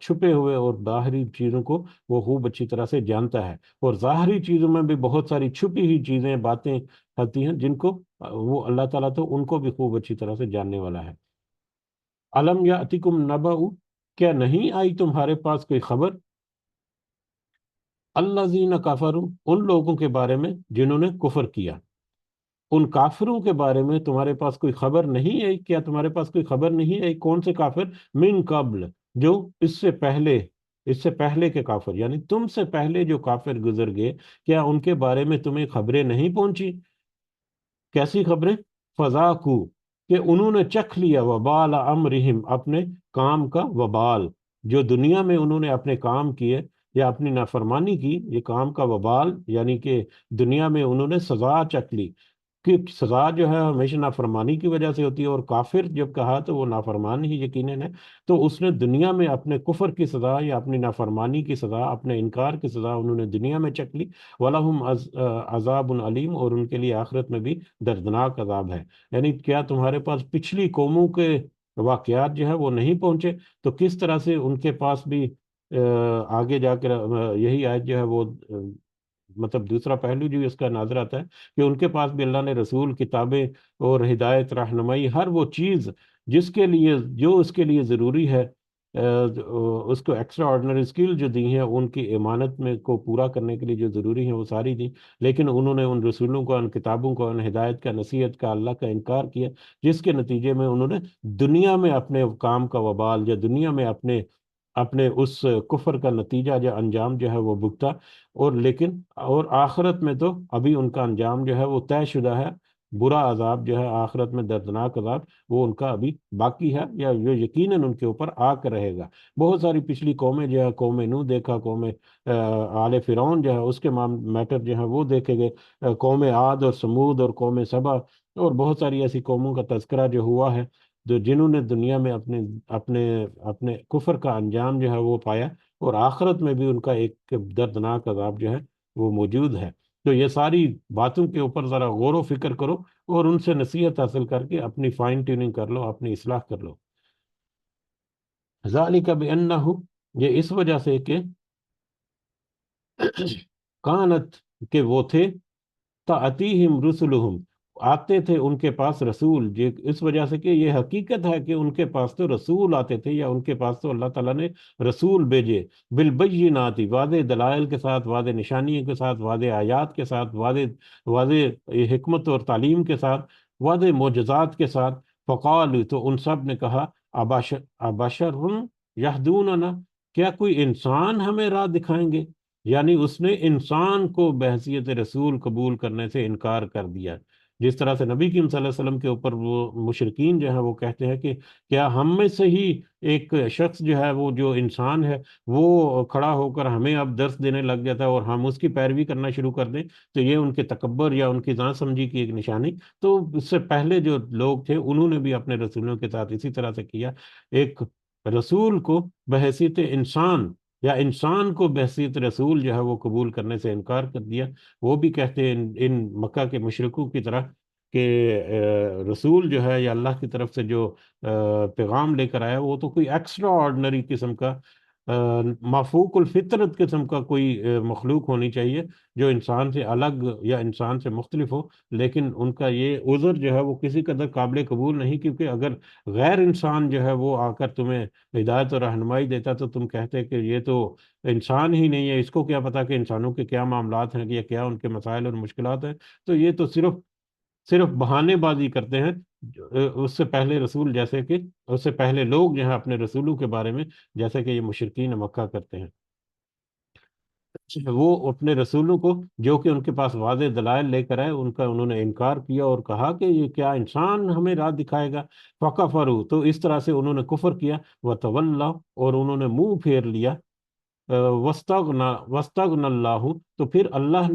چھپے ہوئے اور ظاہری چیزوں کو وہ خوب اچھی طرح سے جانتا ہے، اور ظاہری چیزوں میں بھی بہت ساری چھپی ہوئی چیزیں، باتیں ہوتی ہیں جن کو وہ اللہ تعالیٰ تو ان کو بھی خوب اچھی طرح سے جاننے والا ہے۔ علم یاتکم نبأ، کیا نہیں آئی تمہارے پاس کوئی خبر، الذین کفروا، ان لوگوں کے بارے میں جنہوں نے کفر کیا، ان کافروں کے بارے میں تمہارے پاس کوئی خبر نہیں آئی؟ کیا تمہارے پاس کوئی خبر نہیں آئی؟ کون سے کافر؟ من قبل، جو اس سے پہلے کے کافر، یعنی تم سے پہلے جو کافر گزر گئے، کیا ان کے بارے میں تمہیں خبریں نہیں پہنچی؟ کیسی خبریں؟ فذاقوا، کہ انہوں نے چکھ لیا، وبال امرہم، اپنے کام کا وبال، جو دنیا میں انہوں نے اپنے کام کیے یا اپنی نافرمانی کی، یہ کام کا وبال یعنی کہ دنیا میں انہوں نے سزا چکھ لی، کہ سزا جو ہے ہمیشہ نافرمانی کی وجہ سے ہوتی ہے، اور کافر جب کہا تو وہ نافرمان ہی یقیناً ہے، تو اس نے دنیا میں اپنے کفر کی سزا یا اپنی نافرمانی کی سزا، اپنے انکار کی سزا انہوں نے دنیا میں چکھ لی۔ وَلَهُمْ عذاب علیم، اور ان کے لیے آخرت میں بھی دردناک عذاب ہے۔ یعنی کیا تمہارے پاس پچھلی قوموں کے واقعات جو ہے وہ نہیں پہنچے؟ تو کس طرح سے ان کے پاس بھی آگے جا کر یہی آیت جو ہے وہ مطلب دوسرا پہلو جو اس کا نظر آتا ہے کہ ان کے پاس بھی اللہ نے رسول، کتابیں اور ہدایت، رہنمائی، ہر وہ چیز اس کے لیے ضروری ہے، اس کو ایکسٹرا آرڈنری اسکل جو دی ہیں ان کی امانت میں کو پورا کرنے کے لیے جو ضروری ہیں وہ ساری دی، لیکن انہوں نے ان رسولوں کا، ان کتابوں کا، ان ہدایت کا، نصیحت کا، اللہ کا انکار کیا، جس کے نتیجے میں انہوں نے دنیا میں اپنے کام کا وبال، یا دنیا میں اپنے اس کفر کا نتیجہ یا انجام جو ہے وہ بھگتا، اور آخرت میں تو ابھی ان کا انجام جو ہے وہ طے شدہ ہے، برا عذاب جو ہے آخرت میں، دردناک عذاب، وہ ان کا ابھی باقی ہے، یا جو یقیناً ان کے اوپر آ کر رہے گا۔ بہت ساری پچھلی قومیں جو ہے، قوم نوح دیکھا، قوم آل فرعون جو ہے اس کے میٹر جو ہے وہ دیکھے گئے، قوم عاد اور سمود اور قوم سبا، اور بہت ساری ایسی قوموں کا تذکرہ جو ہوا ہے، جو جنہوں نے دنیا میں اپنے اپنے اپنے کفر کا انجام جو ہے وہ پایا، اور آخرت میں بھی ان کا ایک دردناک عذاب جو ہے وہ موجود ہے۔ تو یہ ساری باتوں کے اوپر ذرا غور و فکر کرو، اور ان سے نصیحت حاصل کر کے اپنی فائن ٹیوننگ کر لو، اپنی اصلاح کر لو۔ ذالک بانہ، یہ اس وجہ سے کہ کانت، کہ وہ تھے، تأتیہم رسلہم، آتے تھے ان کے پاس رسول، اس وجہ سے کہ یہ حقیقت ہے کہ ان کے پاس تو رسول آتے تھے، یا ان کے پاس تو اللہ تعالیٰ نے رسول بھیجے، بالبینات، واضح دلائل کے ساتھ، واضح نشانیوں کے ساتھ، واضح آیات کے ساتھ، واضح واضح حکمت اور تعلیم کے ساتھ، واضح معجزات کے ساتھ۔ فقال، تو ان سب نے کہا، ابشر یہدوننا، کیا کوئی انسان ہمیں راہ دکھائیں گے؟ یعنی اس نے انسان کو بحیثیت رسول قبول کرنے سے انکار کر دیا، جس طرح سے نبی کریم صلی اللہ علیہ وسلم کے اوپر وہ مشرکین جو ہے وہ کہتے ہیں کہ کیا ہم میں سے ہی ایک شخص جو ہے وہ جو انسان ہے وہ کھڑا ہو کر ہمیں اب درس دینے لگ جاتا ہے، اور ہم اس کی پیروی کرنا شروع کر دیں؟ تو یہ ان کے تکبر یا ان کی ذات سمجھی کی ایک نشانی۔ تو اس سے پہلے جو لوگ تھے انہوں نے بھی اپنے رسولوں کے ساتھ اسی طرح سے کیا، ایک رسول کو بحیثیت انسان، یا انسان کو بحیثیت رسول جو ہے وہ قبول کرنے سے انکار کر دیا۔ وہ بھی کہتے ہیں ان مکہ کے مشرکوں کی طرح کہ رسول جو ہے یا اللہ کی طرف سے جو پیغام لے کر آیا، وہ تو کوئی ایکسٹرا آرڈنری قسم کا، مافوق الفطرت قسم کا کوئی مخلوق ہونی چاہیے، جو انسان سے الگ یا انسان سے مختلف ہو۔ لیکن ان کا یہ عذر جو ہے وہ کسی قدر قابل قبول نہیں، کیونکہ اگر غیر انسان جو ہے وہ آ کر تمہیں ہدایت اور رہنمائی دیتا تو تم کہتے کہ یہ تو انسان ہی نہیں ہے، اس کو کیا پتا کہ انسانوں کے کیا معاملات ہیں یا کیا ان کے مسائل اور مشکلات ہیں، تو یہ تو صرف بہانے بازی کرتے ہیں۔ اس سے پہلے رسول، جیسے کہ اس سے پہلے لوگ جو ہیں اپنے رسولوں کے بارے میں، جیسے کہ یہ مشرکین مکہ کرتے ہیں، وہ اپنے رسولوں کو جو کہ ان کے پاس واضح دلائل لے کر آئے، ان کا انہوں نے انکار کیا اور کہا کہ یہ کیا انسان ہمیں راہ دکھائے گا؟ فکفروا، تو اس طرح سے انہوں نے کفر کیا، وتولوا، اور انہوں نے منہ پھیر لیا، وستغن اللہ، تو پھر اللہ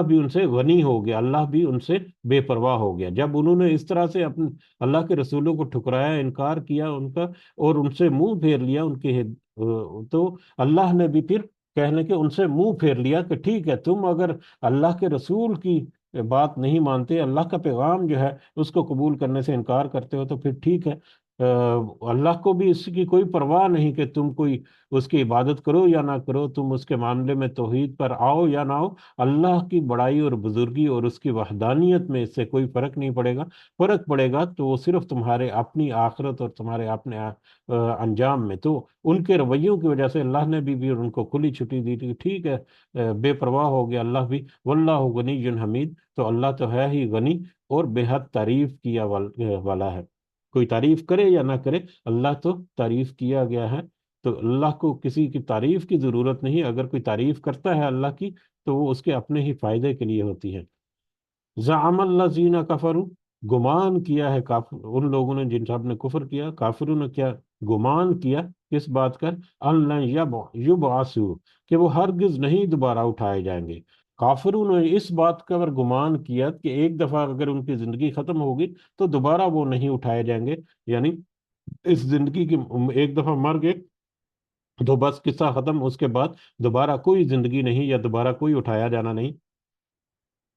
بھی ان سے غنی ہو گیا، اللہ بھی ان سے بے پرواہ ہو گیا۔ جب انہوں نے اس طرح سے اپنے اللہ کے رسولوں کو ٹھکرایا، انکار کیا ان کا، اور ان سے منہ پھیر لیا ان کے تو اللہ نے بھی پھر کہنے کے ان سے منہ پھیر لیا کہ ٹھیک ہے، تم اگر اللہ کے رسول کی بات نہیں مانتے، اللہ کا پیغام جو ہے اس کو قبول کرنے سے انکار کرتے ہو، تو پھر ٹھیک ہے، اللہ کو بھی اس کی کوئی پرواہ نہیں کہ تم کوئی اس کی عبادت کرو یا نہ کرو، تم اس کے معاملے میں توحید پر آؤ یا نہ آؤ، اللہ کی بڑائی اور بزرگی اور اس کی وحدانیت میں اس سے کوئی فرق نہیں پڑے گا۔ فرق پڑے گا تو وہ صرف تمہارے اپنی آخرت اور تمہارے اپنے انجام میں۔ تو ان کے رویوں کی وجہ سے اللہ نے بھی ان کو کھلی چھٹی دی تھی، ٹھیک ہے، بے پرواہ ہو گیا اللہ بھی۔ واللہ غنی حمید، تو اللہ تو ہے ہی غنی اور بے حد تعریف کیا والا ہے، کوئی تعریف کرے یا نہ کرے، اللہ تو تعریف کیا گیا ہے، تو اللہ کو کسی کی تعریف کی ضرورت نہیں۔ اگر کوئی تعریف کرتا ہے اللہ کی تو وہ اس کے اپنے ہی فائدے کے لیے ہوتی ہے۔ زعم الذین کفروا، گمان کیا ہے ان لوگوں نے جن سب نے کفر کیا، کافروں نے کیا گمان کیا، کس بات کا؟ ان لن یبعثوا، کہ وہ ہرگز نہیں دوبارہ اٹھائے جائیں گے۔ کافروں نے اس بات کا گمان کیا کہ ایک دفعہ اگر ان کی زندگی ختم ہوگی تو دوبارہ وہ نہیں اٹھائے جائیں گے، یعنی اس زندگی کی ایک دفعہ مر گئے تو بس قصہ ختم، اس کے بعد دوبارہ کوئی زندگی نہیں، یا دوبارہ کوئی اٹھایا جانا نہیں۔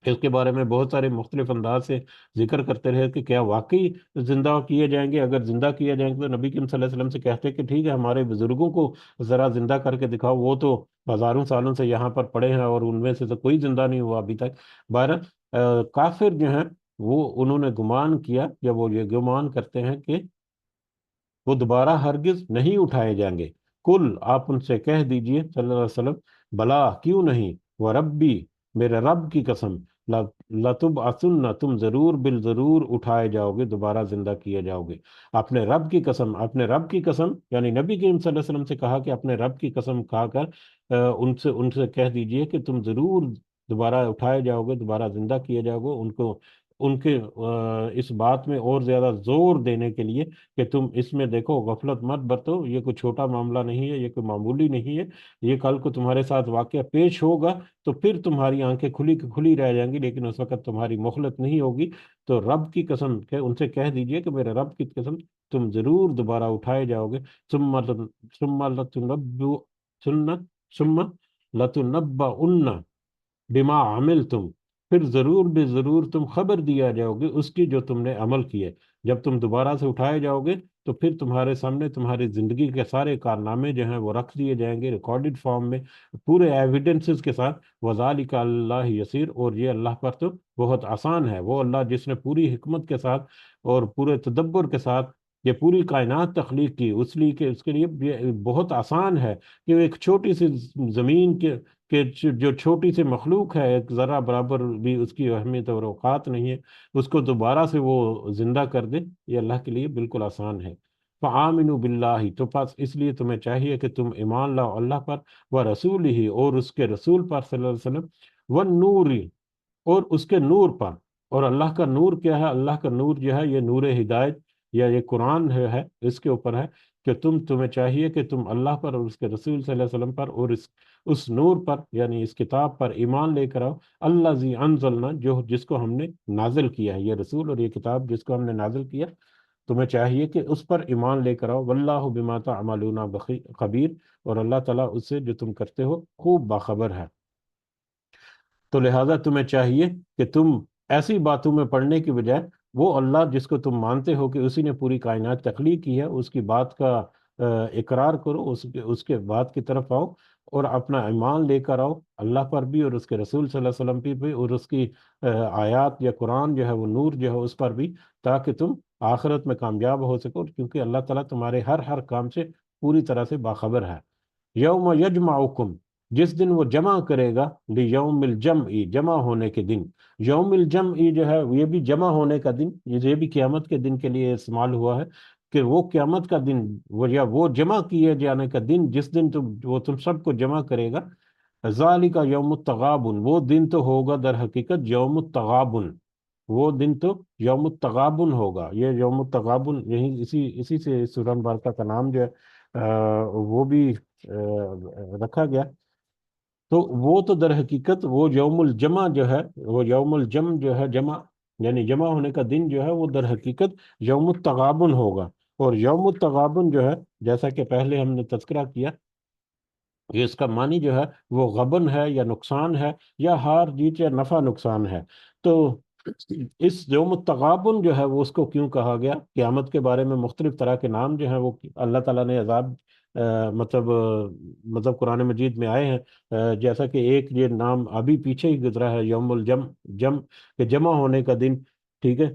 اس کے بارے میں بہت سارے مختلف انداز سے ذکر کرتے رہے کہ کیا واقعی زندہ کیے جائیں گے؟ اگر زندہ کیے جائیں گے تو نبی کریم صلی اللہ علیہ وسلم سے کہتے کہ ٹھیک ہے، ہمارے بزرگوں کو ذرا زندہ کر کے دکھاؤ، وہ تو ہزاروں سالوں سے یہاں پر پڑے ہیں اور ان میں سے تو کوئی زندہ نہیں ہوا ابھی تک۔ بہرحال کافر جو ہیں وہ انہوں نے گمان کیا، یا وہ یہ گمان کرتے ہیں کہ وہ دوبارہ ہرگز نہیں اٹھائے جائیں گے۔ کل، آپ ان سے کہہ دیجئے صلی اللہ علیہ وسلم، بلا، کیوں نہیں، وہ ربی، میرے رب کی قسم، لتبعثن، تم ضرور بالضرور اٹھائے جاؤ گے، دوبارہ زندہ کیے جاؤ گے۔ اپنے رب کی قسم، اپنے رب کی قسم، یعنی نبی کریم صلی اللہ علیہ وسلم سے کہا کہ اپنے رب کی قسم کھا کر ان سے کہہ دیجئے کہ تم ضرور دوبارہ اٹھائے جاؤ گے، دوبارہ زندہ کیے جاؤ گے، ان کے اس بات میں اور زیادہ زور دینے کے لیے کہ تم اس میں دیکھو، غفلت مت برتو، یہ کوئی چھوٹا معاملہ نہیں ہے، یہ کوئی معمولی نہیں ہے، یہ کل کو تمہارے ساتھ واقعہ پیش ہوگا تو پھر تمہاری آنکھیں کھلی کی کھلی رہ جائیں گی، لیکن اس وقت تمہاری مہلت نہیں ہوگی۔ تو رب کی قسم کہ ان سے کہہ دیجئے کہ میرے رب کی قسم تم ضرور دوبارہ اٹھائے جاؤ گے، ثم لتنبؤ سنت ثم لتنبؤن بما عملتم، پھر ضرور بے ضرور تم خبر دیا جاؤ گے اس کی جو تم نے عمل کیے۔ جب تم دوبارہ سے اٹھائے جاؤ گے تو پھر تمہارے سامنے تمہاری زندگی کے سارے کارنامے جو ہیں وہ رکھ دیے جائیں گے ریکارڈڈ فارم میں، پورے ایویڈنسز کے ساتھ۔ وذالک اللہ یسیر، اور یہ اللہ پر تو بہت آسان ہے۔ وہ اللہ جس نے پوری حکمت کے ساتھ اور پورے تدبر کے ساتھ یہ پوری کائنات تخلیق کی، اس لیے کہ اس کے لیے یہ بہت آسان ہے کہ وہ ایک چھوٹی سی زمین کے جو چھوٹی سی مخلوق ہے، ایک ذرہ برابر بھی اس کی اہمیت اور اوقات نہیں ہے، اس کو دوبارہ سے وہ زندہ کر دے، یہ اللہ کے لیے بالکل آسان ہے۔ فآمنوا باللہ، تو پس اس لیے تمہیں چاہیے کہ تم ایمان لاؤ اللہ پر، و رسول ہی، اور اس کے رسول پر صلی اللہ علیہ وسلم، والنور، اور اس کے نور پر۔ اور اللہ کا نور کیا ہے؟ اللہ کا نور جو ہے یہ نور ہدایت یا یہ قرآن ہے، اس کے اوپر ہے کہ تمہیں چاہیے کہ تم اللہ پر اور اس کے رسول صلی اللہ علیہ وسلم پر اور اس نور پر یعنی اس کتاب پر ایمان لے کر آؤ، اللہ زی انزلنا، جس کو ہم نے نازل کیا ہے، یہ رسول اور یہ کتاب جس کو ہم نے نازل کیا، تمہیں چاہیے کہ اس پر ایمان لے کر آؤ۔ واللہ بما تعملون خبیر، اور اللہ تعالیٰ اس سے جو تم کرتے ہو خوب باخبر ہے۔ تو لہٰذا تمہیں چاہیے کہ تم ایسی باتوں میں پڑھنے کی بجائے وہ اللہ جس کو تم مانتے ہو کہ اسی نے پوری کائنات تخلیق کی ہے، اس کی بات کا اقرار کرو، اس کے بات کی طرف آؤ، اور اپنا ایمان لے کر آؤ اللہ پر بھی اور اس کے رسول صلی اللہ علیہ وسلم پہ بھی، اور اس کی آیات یا قرآن جو ہے وہ نور جو ہے اس پر بھی، تاکہ تم آخرت میں کامیاب ہو سکو، کیونکہ اللہ تعالیٰ تمہارے ہر کام سے پوری طرح سے باخبر ہے۔ یوم یجمعکم، جس دن وہ جمع کرے گا، لیوم الجمع، جمع ہونے کے دن۔ یوم الجمع جو ہے یہ بھی جمع ہونے کا دن، یہ بھی قیامت کے دن کے لیے استعمال ہوا ہے کہ وہ قیامت کا دن، وہ جمع کیے جانے کا دن، جس دن وہ تم سب کو جمع کرے گا۔ ذالک یوم التغابن، وہ دن تو ہوگا در حقیقت یوم التغابن، وہ دن تو یوم التغابن ہوگا۔ یہ یوم التغابن یہی اسی سے سورہ مبارکہ کا نام جو ہے وہ بھی رکھا گیا۔ تو وہ تو در حقیقت وہ یوم الجمع جو ہے، وہ یوم الجمع جو ہے، جمع یعنی جمع ہونے کا دن جو ہے وہ در حقیقت یوم التغابن ہوگا۔ اور یوم التغابن جو ہے، جیسا کہ پہلے ہم نے تذکرہ کیا کہ اس کا معنی جو ہے وہ غبن ہے یا نقصان ہے یا ہار جیت یا نفع نقصان ہے۔ تو اس یوم التغابن جو ہے وہ اس کو کیوں کہا گیا؟ قیامت کے بارے میں مختلف طرح کے نام جو ہیں وہ اللہ تعالیٰ نے عذاب مطلب قرآن مجید میں آئے ہیں، جیسا کہ ایک یہ نام ابھی پیچھے ہی گزرا ہے، یوم الجم کہ جمع ہونے کا دن، ٹھیک ہے،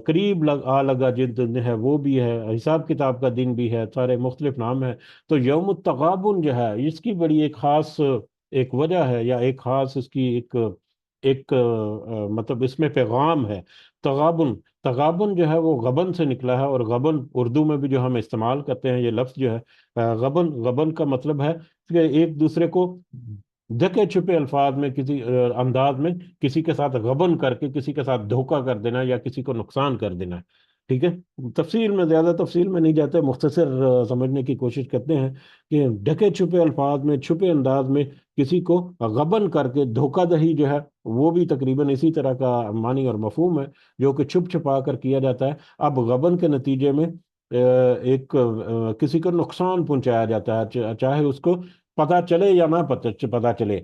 قریب لگا جن دن ہے وہ بھی ہے، حساب کتاب کا دن بھی ہے، سارے مختلف نام ہیں۔ تو یوم التغابن جو ہے اس کی بڑی ایک خاص ایک وجہ ہے، یا ایک خاص اس کی ایک مطلب اس میں پیغام ہے۔ تغابن جو ہے وہ غبن سے نکلا ہے، اور غبن اردو میں بھی جو ہم استعمال کرتے ہیں یہ لفظ جو ہے غبن کا مطلب ہے کہ ایک دوسرے کو ڈھکے چھپے الفاظ میں کسی انداز میں کسی کے ساتھ غبن کر کے کسی کے ساتھ دھوکہ کر دینا یا کسی کو نقصان کر دینا، ٹھیک ہے۔ زیادہ تفصیل میں نہیں جاتے، مختصر سمجھنے کی کوشش کرتے ہیں کہ ڈھکے چھپے الفاظ میں، چھپے انداز میں کسی کو غبن کر کے دھوکہ دہی جو ہے وہ بھی تقریباً اسی طرح کا معنی اور مفہوم ہے، جو کہ چھپ چھپا کر کیا جاتا ہے۔ اب غبن کے نتیجے میں کسی کو نقصان پہنچایا جاتا ہے، چاہے اس کو پتہ چلے یا نہ پتہ چلے۔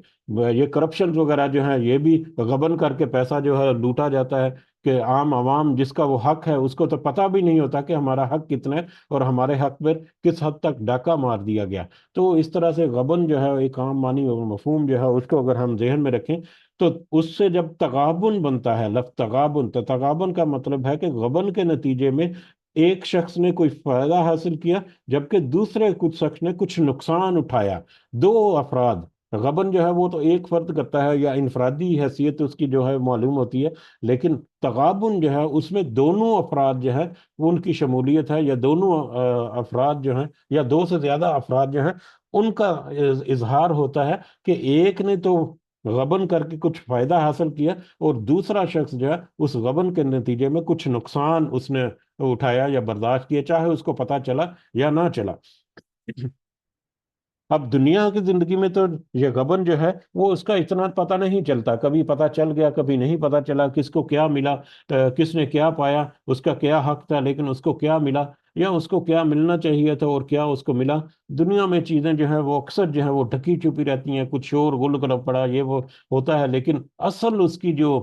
یہ کرپشن وغیرہ جو ہیں یہ بھی غبن کر کے پیسہ جو ہے لوٹا جاتا ہے کہ عام عوام جس کا وہ حق ہے اس کو تو پتہ بھی نہیں ہوتا کہ ہمارا حق کتنا ہے اور ہمارے حق پر کس حد تک ڈاکہ مار دیا گیا۔ تو اس طرح سے غبن جو ہے ایک عام معنی اور مفہوم جو ہے اس کو اگر ہم ذہن میں رکھیں تو اس سے جب تغابن بنتا ہے، لفظ تغابن، تو تغابن کا مطلب ہے کہ غبن کے نتیجے میں ایک شخص نے کوئی فائدہ حاصل کیا جبکہ دوسرے کچھ شخص نے کچھ نقصان اٹھایا۔ دو افراد، غبن جو ہے وہ تو ایک فرد کرتا ہے یا انفرادی حیثیت اس کی جو ہے معلوم ہوتی ہے، لیکن تغابن جو ہے اس میں دونوں افراد جو ہے وہ ان کی شمولیت ہے، یا دونوں افراد جو ہیں یا دو سے زیادہ افراد جو ہیں ان کا اظہار ہوتا ہے کہ ایک نے تو غبن کر کے کچھ فائدہ حاصل کیا، اور دوسرا شخص جو ہے اس غبن کے نتیجے میں کچھ نقصان اس نے اٹھایا یا برداشت کیا، چاہے اس کو پتا چلا یا نہ چلا۔ اب دنیا کی زندگی میں تو یہ غبن جو ہے وہ اس کا اتنا پتہ نہیں چلتا، کبھی پتہ چل گیا کبھی نہیں پتہ چلا، کس کو کیا ملا، کس نے کیا پایا، اس کا کیا حق تھا لیکن اس کو کیا ملا، یا اس کو کیا ملنا چاہیے تھا اور کیا اس کو ملا۔ دنیا میں چیزیں جو ہیں وہ اکثر جو ہے وہ ڈھکی چھپی رہتی ہیں، کچھ شور غل غلب پڑا یہ وہ ہوتا ہے، لیکن اصل اس کی جو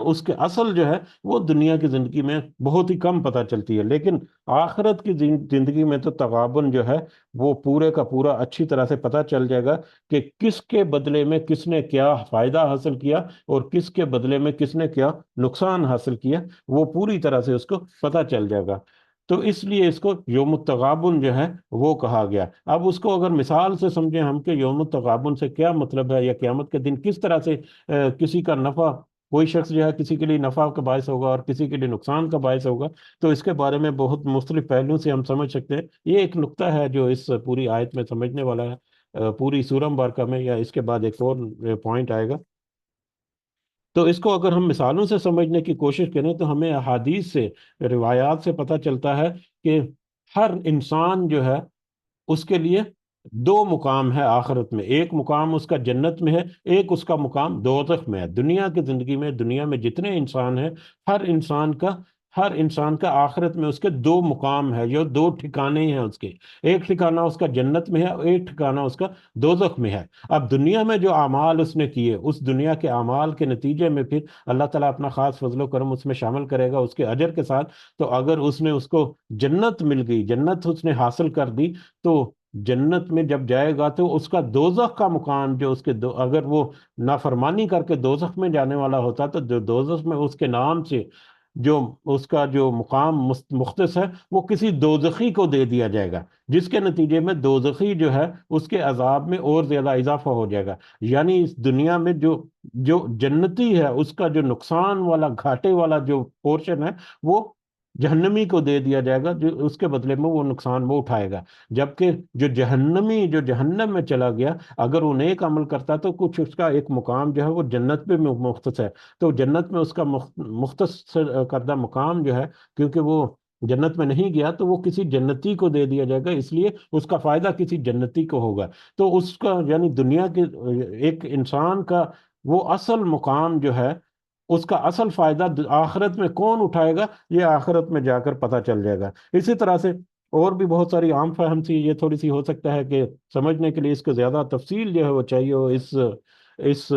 اس کے اصل جو ہے وہ دنیا کی زندگی میں بہت ہی کم پتہ چلتی ہے۔ لیکن آخرت کی زندگی میں تو تغابن جو ہے وہ پورے کا پورا اچھی طرح سے پتہ چل جائے گا کہ کس کے بدلے میں کس نے کیا فائدہ حاصل کیا اور کس کے بدلے میں کس نے کیا نقصان حاصل کیا، وہ پوری طرح سے اس کو پتہ چل جائے گا۔ تو اس لیے اس کو یوم التغابن جو ہے وہ کہا گیا۔ اب اس کو اگر مثال سے سمجھیں ہم کہ یوم التغابن سے کیا مطلب ہے، یا قیامت کے دن کس طرح سے کسی کا نفع، کوئی شخص جو ہے کسی کے لیے نفع کا باعث ہوگا اور کسی کے لیے نقصان کا باعث ہوگا، تو اس کے بارے میں بہت مختلف پہلوؤں سے ہم سمجھ سکتے ہیں۔ یہ ایک نقطہ ہے جو اس پوری آیت میں سمجھنے والا ہے، پوری سورہ مبارکہ میں، یا اس کے بعد ایک اور پوائنٹ آئے گا۔ تو اس کو اگر ہم مثالوں سے سمجھنے کی کوشش کریں تو ہمیں احادیث سے، روایات سے پتہ چلتا ہے کہ ہر انسان جو ہے اس کے لیے دو مقام ہے آخرت میں، ایک مقام اس کا جنت میں ہے، ایک اس کا مقام دوزخ میں ہے۔ دنیا کی زندگی میں، دنیا میں جتنے انسان ہیں، ہر انسان کا ہر انسان کا آخرت میں اس کے دو مقام ہے، یہ دو ٹھکانے ہیں اس کے، ایک ٹھکانہ اس کا جنت میں ہے اور ایک ٹھکانہ اس کا دوزخ میں ہے۔ اب دنیا میں جو اعمال اس نے کیے، اس دنیا کے اعمال کے نتیجے میں پھر اللہ تعالیٰ اپنا خاص فضل و کرم اس میں شامل کرے گا اس کے اجر کے ساتھ۔ تو اگر اس کو جنت مل گئی، جنت اس نے حاصل کر دی، تو جنت میں جب جائے گا تو اس کا دوزخ کا مقام جو اس کے اگر وہ نافرمانی کر کے دوزخ میں جانے والا ہوتا تو دوزخ میں اس کے نام سے جو اس کا جو مقام مختص ہے وہ کسی دوزخی کو دے دیا جائے گا، جس کے نتیجے میں دوزخی جو ہے اس کے عذاب میں اور زیادہ اضافہ ہو جائے گا۔ یعنی اس دنیا میں جو جنتی ہے اس کا جو نقصان والا، گھاٹے والا جو پورشن ہے وہ جہنمی کو دے دیا جائے گا، جو اس کے بدلے میں وہ نقصان وہ اٹھائے گا۔ جبکہ جو جہنمی جو جہنم میں چلا گیا، اگر وہ نیک عمل کرتا تو کچھ اس کا ایک مقام جو ہے وہ جنت پہ مختص ہے، تو جنت میں اس کا مختص کردہ مقام جو ہے، کیونکہ وہ جنت میں نہیں گیا تو وہ کسی جنتی کو دے دیا جائے گا، اس لیے اس کا فائدہ کسی جنتی کو ہوگا۔ تو اس کا یعنی دنیا کے ایک انسان کا وہ اصل مقام جو ہے، اس کا اصل فائدہ آخرت میں کون اٹھائے گا، یہ آخرت میں جا کر پتہ چل جائے گا۔ اسی طرح سے اور بھی بہت ساری عام فہم سی، یہ تھوڑی سی ہو سکتا ہے کہ سمجھنے کے لیے اس کو زیادہ تفصیل جو ہے وہ چاہیے ہو اس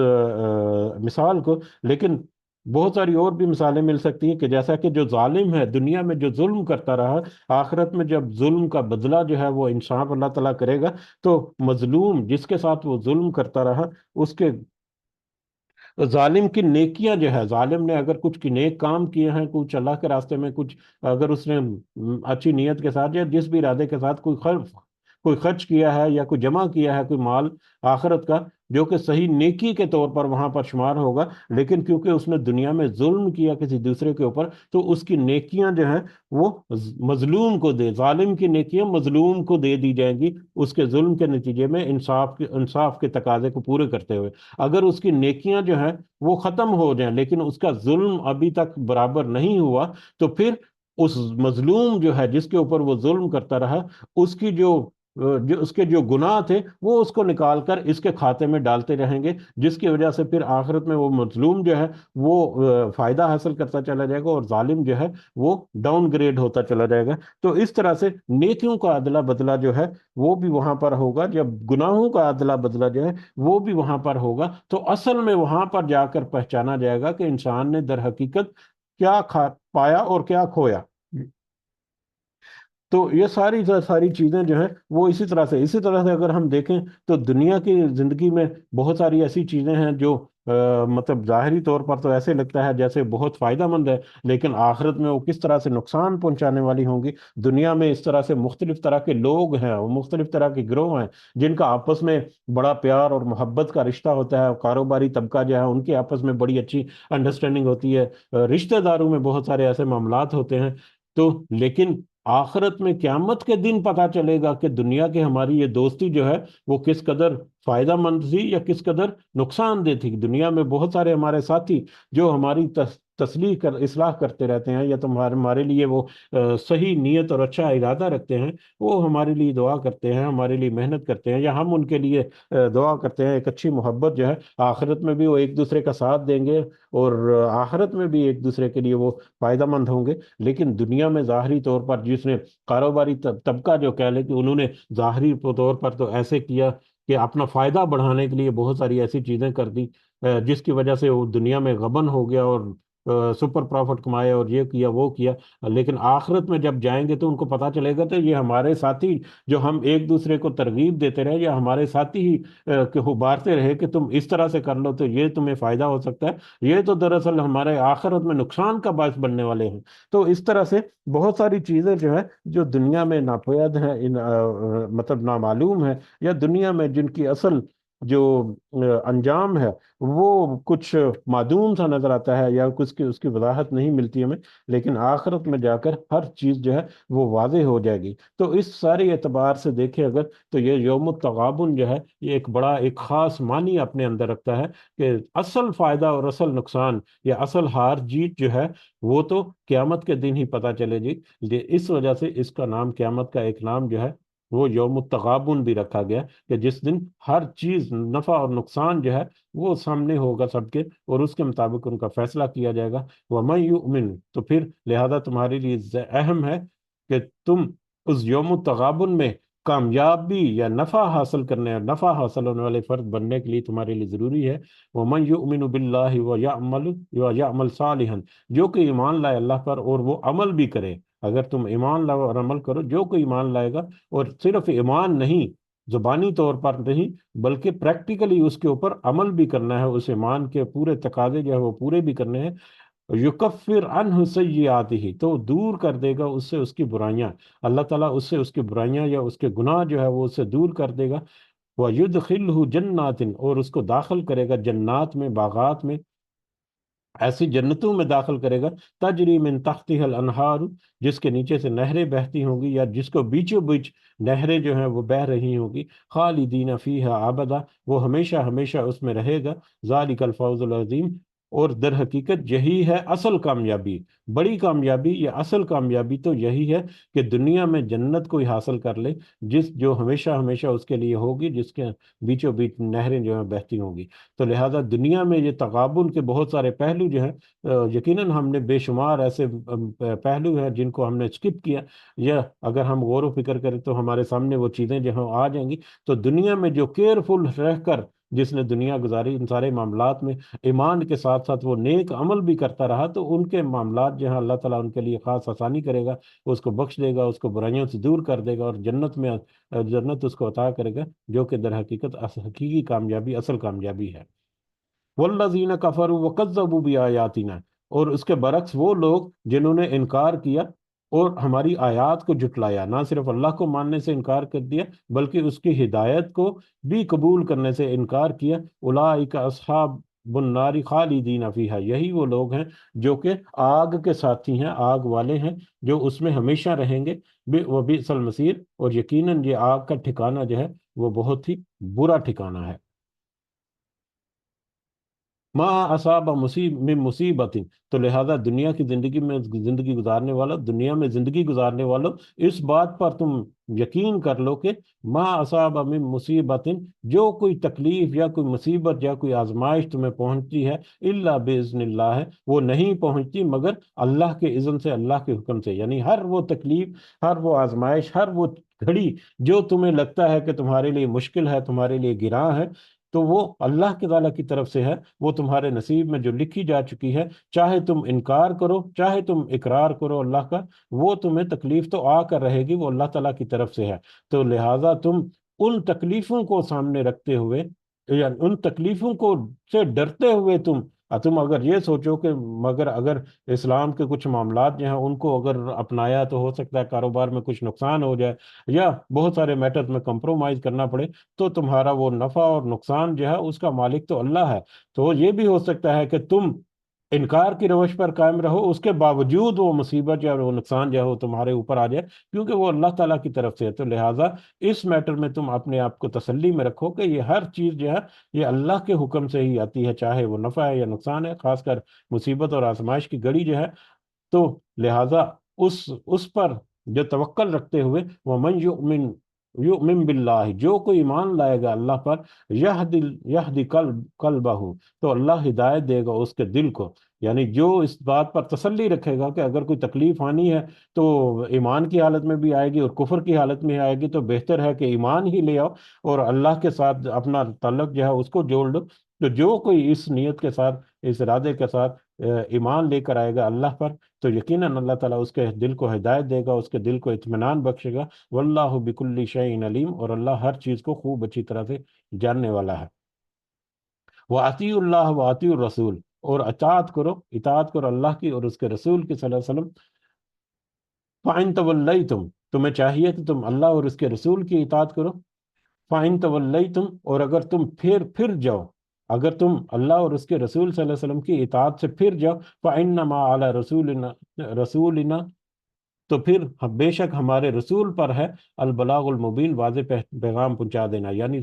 مثال کو، لیکن بہت ساری اور بھی مثالیں مل سکتی ہیں کہ جیسا کہ جو ظالم ہے دنیا میں جو ظلم کرتا رہا، آخرت میں جب ظلم کا بدلہ جو ہے وہ انصاف اللہ تعالیٰ کرے گا، تو مظلوم جس کے ساتھ وہ ظلم کرتا رہا، اس کے ظالم کی نیکیاں جو ہے، ظالم نے اگر کچھ کی نیک کام کیے ہیں، کچھ اللہ کے راستے میں کچھ، اگر اس نے اچھی نیت کے ساتھ یا جس بھی ارادے کے ساتھ کوئی خرچ کیا ہے یا کوئی جمع کیا ہے کوئی مال آخرت کا، جو کہ صحیح نیکی کے طور پر وہاں پر شمار ہوگا، لیکن کیونکہ اس نے دنیا میں ظلم کیا کسی دوسرے کے اوپر، تو اس کی نیکیاں جو ہیں وہ مظلوم کو ظالم کی نیکیاں مظلوم کو دے دی جائیں گی، اس کے ظلم کے نتیجے میں انصاف کے تقاضے کو پورے کرتے ہوئے۔ اگر اس کی نیکیاں جو ہیں وہ ختم ہو جائیں لیکن اس کا ظلم ابھی تک برابر نہیں ہوا، تو پھر اس مظلوم جو ہے جس کے اوپر وہ ظلم کرتا رہا، اس کی اس کے جو گناہ تھے وہ اس کو نکال کر اس کے کھاتے میں ڈالتے رہیں گے، جس کی وجہ سے پھر آخرت میں وہ مظلوم جو ہے وہ فائدہ حاصل کرتا چلا جائے گا، اور ظالم جو ہے وہ ڈاؤن گریڈ ہوتا چلا جائے گا۔ تو اس طرح سے نیکیوں کا عدلہ بدلہ جو ہے وہ بھی وہاں پر ہوگا، جب گناہوں کا عدلہ بدلہ جو ہے وہ بھی وہاں پر ہوگا، تو اصل میں وہاں پر جا کر پہچانا جائے گا کہ انسان نے در حقیقت کیا پایا اور کیا کھویا۔ تو یہ ساری چیزیں جو ہیں وہ اسی طرح سے اگر ہم دیکھیں تو دنیا کی زندگی میں بہت ساری ایسی چیزیں ہیں جو مطلب ظاہری طور پر تو ایسے لگتا ہے جیسے بہت فائدہ مند ہے، لیکن آخرت میں وہ کس طرح سے نقصان پہنچانے والی ہوں گی۔ دنیا میں اس طرح سے مختلف طرح کے لوگ ہیں، وہ مختلف طرح کے گروہ ہیں جن کا آپس میں بڑا پیار اور محبت کا رشتہ ہوتا ہے، کاروباری طبقہ جو ہے ان کے آپس میں بڑی اچھی انڈرسٹینڈنگ ہوتی ہے، رشتہ داروں میں بہت سارے ایسے معاملات ہوتے ہیں۔ تو لیکن آخرت میں قیامت کے دن پتا چلے گا کہ دنیا کے ہماری یہ دوستی جو ہے وہ کس قدر فائدہ مند تھی یا کس قدر نقصان دہ تھی۔ دنیا میں بہت سارے ہمارے ساتھی جو ہماری تصلیح اصلاح کرتے رہتے ہیں، یا تمہارے ہمارے لیے وہ صحیح نیت اور اچھا ارادہ رکھتے ہیں، وہ ہمارے لیے دعا کرتے ہیں، ہمارے لیے محنت کرتے ہیں، یا ہم ان کے لیے دعا کرتے ہیں، ایک اچھی محبت جو ہے آخرت میں بھی وہ ایک دوسرے کا ساتھ دیں گے، اور آخرت میں بھی ایک دوسرے کے لیے وہ فائدہ مند ہوں گے۔ لیکن دنیا میں ظاہری طور پر جس نے کاروباری طبقہ جو کہہ لے کہ انہوں نے ظاہری طور پر تو ایسے کیا کہ اپنا فائدہ بڑھانے کے لیے بہت ساری ایسی چیزیں کر دی، جس کی وجہ سے وہ دنیا میں غبن ہو گیا اور سپر پروفٹ کمائے اور یہ کیا وہ کیا۔ لیکن آخرت میں جب جائیں گے تو ان کو پتا چلے گا تو یہ ہمارے ساتھی جو ہم ایک دوسرے کو ترغیب دیتے رہے، یا ہمارے ساتھی ہی کہ ابھارتے رہے کہ تم اس طرح سے کر لو تو یہ تمہیں فائدہ ہو سکتا ہے، یہ تو دراصل ہمارے آخرت میں نقصان کا باعث بننے والے ہیں۔ تو اس طرح سے بہت ساری چیزیں جو ہے جو دنیا میں ناپید ہیں، مطلب نامعلوم ہے، یا دنیا میں جن کی اصل جو انجام ہے وہ کچھ معدوم سا نظر آتا ہے، یا کچھ کی اس کی وضاحت نہیں ملتی ہمیں، لیکن آخرت میں جا کر ہر چیز جو ہے وہ واضح ہو جائے گی۔ تو اس سارے اعتبار سے دیکھیں اگر، تو یہ یوم التغابن جو ہے یہ ایک بڑا ایک خاص معنی اپنے اندر رکھتا ہے کہ اصل فائدہ اور اصل نقصان یا اصل ہار جیت جو ہے وہ تو قیامت کے دن ہی پتہ چلے گی۔ اس وجہ سے اس کا نام، قیامت کا ایک نام جو ہے وہ یوم التغابن بھی رکھا گیا، کہ جس دن ہر چیز نفع اور نقصان جو ہے وہ سامنے ہوگا سب کے، اور اس کے مطابق ان کا فیصلہ کیا جائے گا۔ وَمَن يُؤْمِن، تو پھر لہذا تمہارے لیے اہم ہے کہ تم اس یوم التغابن میں کامیابی یا نفع حاصل کرنے، نفع حاصل ہونے والے فرد بننے کے لیے تمہارے لیے ضروری ہے وَمَن يُؤْمِنُ بِاللَّهِ وَيَعْمَلْ صَالِحًا، جو کہ ایمان لائے اللہ پر اور وہ عمل بھی کرے۔ اگر تم ایمان لاؤ اور عمل کرو، جو کوئی ایمان لائے گا اور صرف ایمان نہیں، زبانی طور پر نہیں، بلکہ پریکٹیکلی اس کے اوپر عمل بھی کرنا ہے، اس ایمان کے پورے تقاضے جو ہے وہ پورے بھی کرنے ہیں، یکفر عنہ سیئاتہ، تو دور کر دے گا اس سے اس کی برائیاں، اللہ تعالیٰ اس سے اس کی برائیاں یا اس کے گناہ جو ہے وہ اس سے دور کر دے گا۔ وَيُدْخِلْهُ جَنَّاتٍ، اور اس کو داخل کرے گا جنات میں، باغات میں، ایسی جنتوں میں داخل کرے گا، تجری من تحتها الانہار، جس کے نیچے سے نہریں بہتی ہوں گی، یا جس کو بیچوں بیچ نہریں جو ہیں وہ بہہ رہی ہوں گی، خالدین فیہا ابدا، وہ ہمیشہ ہمیشہ اس میں رہے گا۔ ذالک الفوز العظیم، اور در حقیقت یہی ہے اصل کامیابی، بڑی کامیابی یا اصل کامیابی تو یہی ہے کہ دنیا میں جنت کوئی حاصل کر لے، جو ہمیشہ ہمیشہ اس کے لیے ہوگی، جس کے بیچوں بیچ نہریں جو ہیں بہتی ہوں گی۔ تو لہٰذا دنیا میں یہ تغابن کے بہت سارے پہلو جو ہیں، یقیناً ہم نے بے شمار ایسے پہلو ہیں جن کو ہم نے اسکپ کیا، یا اگر ہم غور و فکر کریں تو ہمارے سامنے وہ چیزیں جو ہیں آ جائیں گی۔ تو دنیا میں جو کیئرفل رہ کر جس نے دنیا گزاری ان سارے معاملات میں، ایمان کے ساتھ ساتھ وہ نیک عمل بھی کرتا رہا، تو ان کے معاملات جو ہیں اللہ تعالیٰ ان کے لیے خاص آسانی کرے گا، اس کو بخش دے گا، اس کو برائیوں سے دور کر دے گا، اور جنت میں جنت اس کو عطا کرے گا، جو کہ در حقیقت حقیقی کامیابی، اصل کامیابی ہے۔ والذین کفروا وکذبوا بآیاتنا، اور اس کے برعکس وہ لوگ جنہوں نے انکار کیا اور ہماری آیات کو جھٹلایا، نہ صرف اللہ کو ماننے سے انکار کر دیا بلکہ اس کی ہدایت کو بھی قبول کرنے سے انکار کیا، اولئک اصحاب النار خالدین فیہا، یہی وہ لوگ ہیں جو کہ آگ کے ساتھی ہیں، آگ والے ہیں، جو اس میں ہمیشہ رہیں گے۔ وبئس المصیر، اور یقیناً یہ آگ کا ٹھکانہ جو ہے وہ بہت ہی برا ٹھکانہ ہے۔ ما اصاب من مصیبت، تو لہذا دنیا کی زندگی میں زندگی گزارنے والا، دنیا میں زندگی گزارنے والوں، اس بات پر تم یقین کر لو کہ ما اصاب من مصیبت، جو کوئی تکلیف یا کوئی مصیبت یا کوئی آزمائش تمہیں پہنچتی ہے، الا باذن اللہ ہے، وہ نہیں پہنچتی مگر اللہ کے اذن سے، اللہ کے حکم سے، یعنی ہر وہ تکلیف، ہر وہ آزمائش، ہر وہ گھڑی جو تمہیں لگتا ہے کہ تمہارے لیے مشکل ہے، تمہارے لیے گراں ہے، تو وہ اللہ کے تعالیٰ کی طرف سے ہے، وہ تمہارے نصیب میں جو لکھی جا چکی ہے، چاہے تم انکار کرو چاہے تم اقرار کرو اللہ کا، وہ تمہیں تکلیف تو آ کر رہے گی، وہ اللہ تعالیٰ کی طرف سے ہے۔ تو لہٰذا تم ان تکلیفوں کو سامنے رکھتے ہوئے، یا ان تکلیفوں کو سے ڈرتے ہوئے تم اگر یہ سوچو کہ مگر اگر اسلام کے کچھ معاملات جو ہیں ان کو اگر اپنایا تو ہو سکتا ہے کاروبار میں کچھ نقصان ہو جائے، یا بہت سارے میٹرز میں کمپرومائز کرنا پڑے، تو تمہارا وہ نفع اور نقصان جو ہے اس کا مالک تو اللہ ہے۔ تو یہ بھی ہو سکتا ہے کہ تم انکار کی روش پر قائم رہو، اس کے باوجود وہ مصیبت یا وہ نقصان جو ہے وہ تمہارے اوپر آ جائے، کیونکہ وہ اللہ تعالیٰ کی طرف سے ہے، تو لہٰذا اس میٹر میں تم اپنے آپ کو تسلی میں رکھو کہ یہ ہر چیز جو ہے یہ اللہ کے حکم سے ہی آتی ہے، چاہے وہ نفع ہے یا نقصان ہے، خاص کر مصیبت اور آزمائش کی گھڑی جو ہے، تو لہٰذا اس پر جو توکل رکھتے ہوئے، وَمَن یؤمن باللہ، جو کوئی ایمان لائے گا اللہ پر، یہدی قلبہ، تو اللہ ہدایت دے گا اس کے دل کو، یعنی جو اس بات پر تسلی رکھے گا کہ اگر کوئی تکلیف آنی ہے تو ایمان کی حالت میں بھی آئے گی اور کفر کی حالت میں آئے گی، تو بہتر ہے کہ ایمان ہی لے آؤ اور اللہ کے ساتھ اپنا تعلق جو ہے اس کو جوڑ لو۔ تو جو کوئی اس نیت کے ساتھ، اس ارادے کے ساتھ ایمان لے کر آئے گا اللہ پر، تو یقیناً اللہ تعالیٰ اس کے دل کو ہدایت دے گا، اس کے دل کو اطمینان بخشے گا۔ واللہ بکل شیء علیم، اور اللہ ہر چیز کو خوب اچھی طرح سے جاننے والا ہے۔ وَأَطِیعُوا اللَّهَ وَأَطِیعُوا الرَّسُولَ، اور اطاعت کرو اللہ کی اور اس کے رسول کی صلی اللہ علیہ وسلم۔ فَإِن تَوَلَّيْتُمْ، تمہیں چاہیے کہ تم اللہ اور اس کے رسول کی اطاعت کرو۔ فَإِن تَوَلَّيْتُمْ، اور اگر تم پھر جاؤ، اگر تم اللہ اور اس کے رسول صلی اللہ علیہ وسلم کی اطاعت سے پھر جاؤ، فَإِنَّمَا عَلَى رسولنا، تو پھر بے شک ہمارے رسول پر ہے البلاغ المبین، واضح پیغام پہنچا دینا، یعنی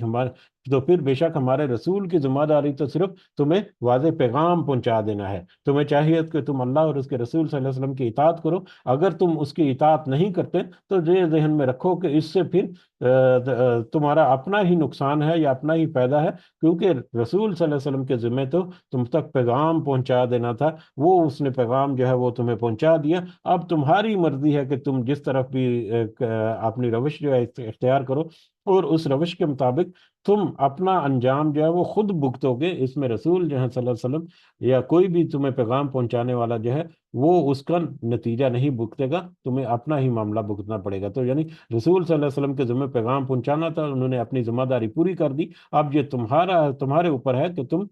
تو پھر بے شک ہمارے رسول کی ذمہ داری تو صرف تمہیں واضح پیغام پہنچا دینا ہے۔ تمہیں چاہیے کہ تم اللہ اور اس کے رسول صلی اللہ علیہ وسلم کی اطاعت کرو، اگر تم اس کی اطاعت نہیں کرتے تو یہ ذہن میں رکھو کہ اس سے پھر تمہارا اپنا ہی نقصان ہے یا اپنا ہی فائدہ ہے، کیونکہ رسول صلی اللہ علیہ وسلم کے ذمہ تو تم تک پیغام پہنچا دینا تھا، وہ اس نے پیغام جو ہے وہ تمہیں پہنچا دیا، اب تمہاری مرضی ہے کہ تم جس طرف بھی اپنی روش جو ہے اختیار کرو، اور اس روش کے مطابق تم اپنا انجام جو ہے وہ خود بھگتو گے، اس میں رسول جو ہے صلی اللہ علیہ وسلم یا کوئی بھی تمہیں پیغام پہنچانے والا جو ہے وہ اس کا نتیجہ نہیں بھگتے گا، تمہیں اپنا ہی معاملہ بھگتنا پڑے گا۔ تو یعنی رسول صلی اللہ علیہ وسلم کے ذمہ پیغام پہنچانا تھا، انہوں نے اپنی ذمہ داری پوری کر دی، اب یہ تمہارے اوپر ہے کہ تم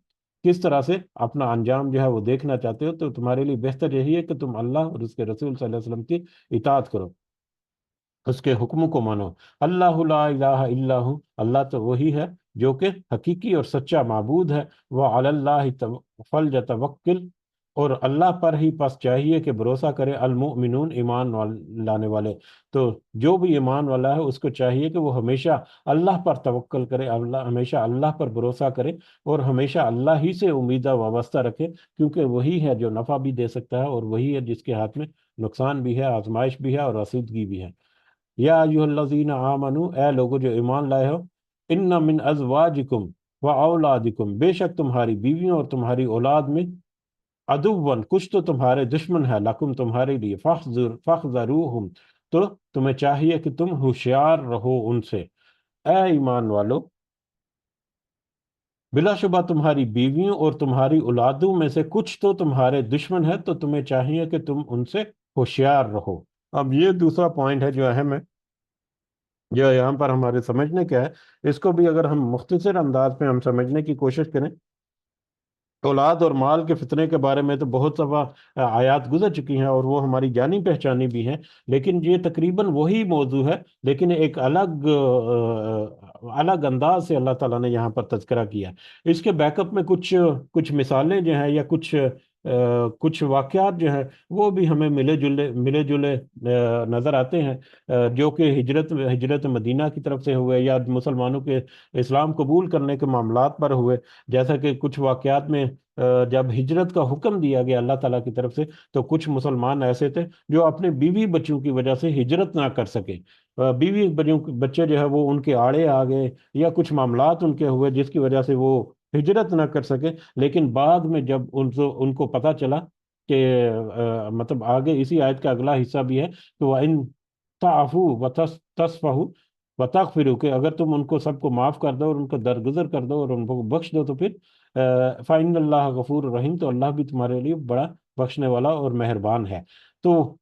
کس طرح سے اپنا انجام جو ہے وہ دیکھنا چاہتے ہو، تو تمہارے لیے بہتر یہی ہے کہ تم اللہ اور اس کے رسول صلی اللہ علیہ وسلم کی اطاعت کرو، اس کے حکموں کو مانو۔ اللہ لا الہ الا ہو، اللہ تو وہی ہے جو کہ حقیقی اور سچا معبود ہے۔ وعلی اللہ فلیتوکل، اور اللہ پر ہی پس چاہیے کہ بھروسہ کرے المؤمنون، ایمان لانے والے، تو جو بھی ایمان والا ہے اس کو چاہیے کہ وہ ہمیشہ اللہ پر توکل کرے، ہمیشہ اللہ پر بھروسہ کرے، اور ہمیشہ اللہ ہی سے امیدہ وابستہ رکھے، کیونکہ وہی ہے جو نفع بھی دے سکتا ہے، اور وہی ہے جس کے ہاتھ میں نقصان بھی ہے، آزمائش بھی ہے اور آسودگی بھی ہے۔ یا ایھا الذین آمنو، اے لوگو جو ایمان لائے ہو، ان من ازواجکم و اولادکم، بے شک تمہاری بیویوں اور تمہاری اولاد میں، عدوًا، کچھ تو تمہارے دشمن ہے، لکم، تمہارے لیے، فاحذروہم، تو تمہیں چاہیے کہ تم ہوشیار رہو ان سے۔ اے ایمان والو، بلا شبہ تمہاری بیویوں اور تمہاری اولادوں میں سے کچھ تو تمہارے دشمن ہے، تو تمہیں چاہیے کہ تم ان سے ہوشیار رہو۔ اب یہ دوسرا پوائنٹ ہے جو اہم ہے، جو یہاں پر ہمارے سمجھنے کا ہے، اس کو بھی اگر ہم مختصر انداز میں ہم سمجھنے کی کوشش کریں، اولاد اور مال کے فتنے کے بارے میں تو بہت دفعہ آیات گزر چکی ہیں اور وہ ہماری جانی پہچانی بھی ہیں، لیکن یہ تقریباً وہی موضوع ہے، لیکن ایک الگ انداز سے اللہ تعالیٰ نے یہاں پر تذکرہ کیا۔ اس کے بیک اپ میں کچھ مثالیں جو ہیں یا کچھ واقعات جو ہیں وہ بھی ہمیں ملے جلے نظر آتے ہیں، جو کہ ہجرت مدینہ کی طرف سے ہوئے یا مسلمانوں کے اسلام قبول کرنے کے معاملات پر ہوئے، جیسا کہ کچھ واقعات میں جب ہجرت کا حکم دیا گیا اللہ تعالیٰ کی طرف سے، تو کچھ مسلمان ایسے تھے جو اپنے بیوی بچوں کی وجہ سے ہجرت نہ کر سکے، بیوی بچے جو ہے وہ ان کے آڑے آ گئے، یا کچھ معاملات ان کے ہوئے جس کی وجہ سے وہ ہجرت نہ کر سکے، لیکن بعد میں جب ان کو پتہ چلا کہ مطلب آگے اسی آیت کا اگلا حصہ بھی ہے کہ وَإِن تَعْفُوا وَتَصْفَحُوا وَتَغْفِرُوا، کہ اگر تم ان کو سب کو معاف کر دو اور ان کو درگزر کر دو اور ان کو بخش دو، تو پھر فَإِنَّ اللَّهَ غَفُورٌ رَحِيمٌ، تو اللہ بھی تمہارے لیے بڑا بخشنے والا اور مہربان ہے۔ تو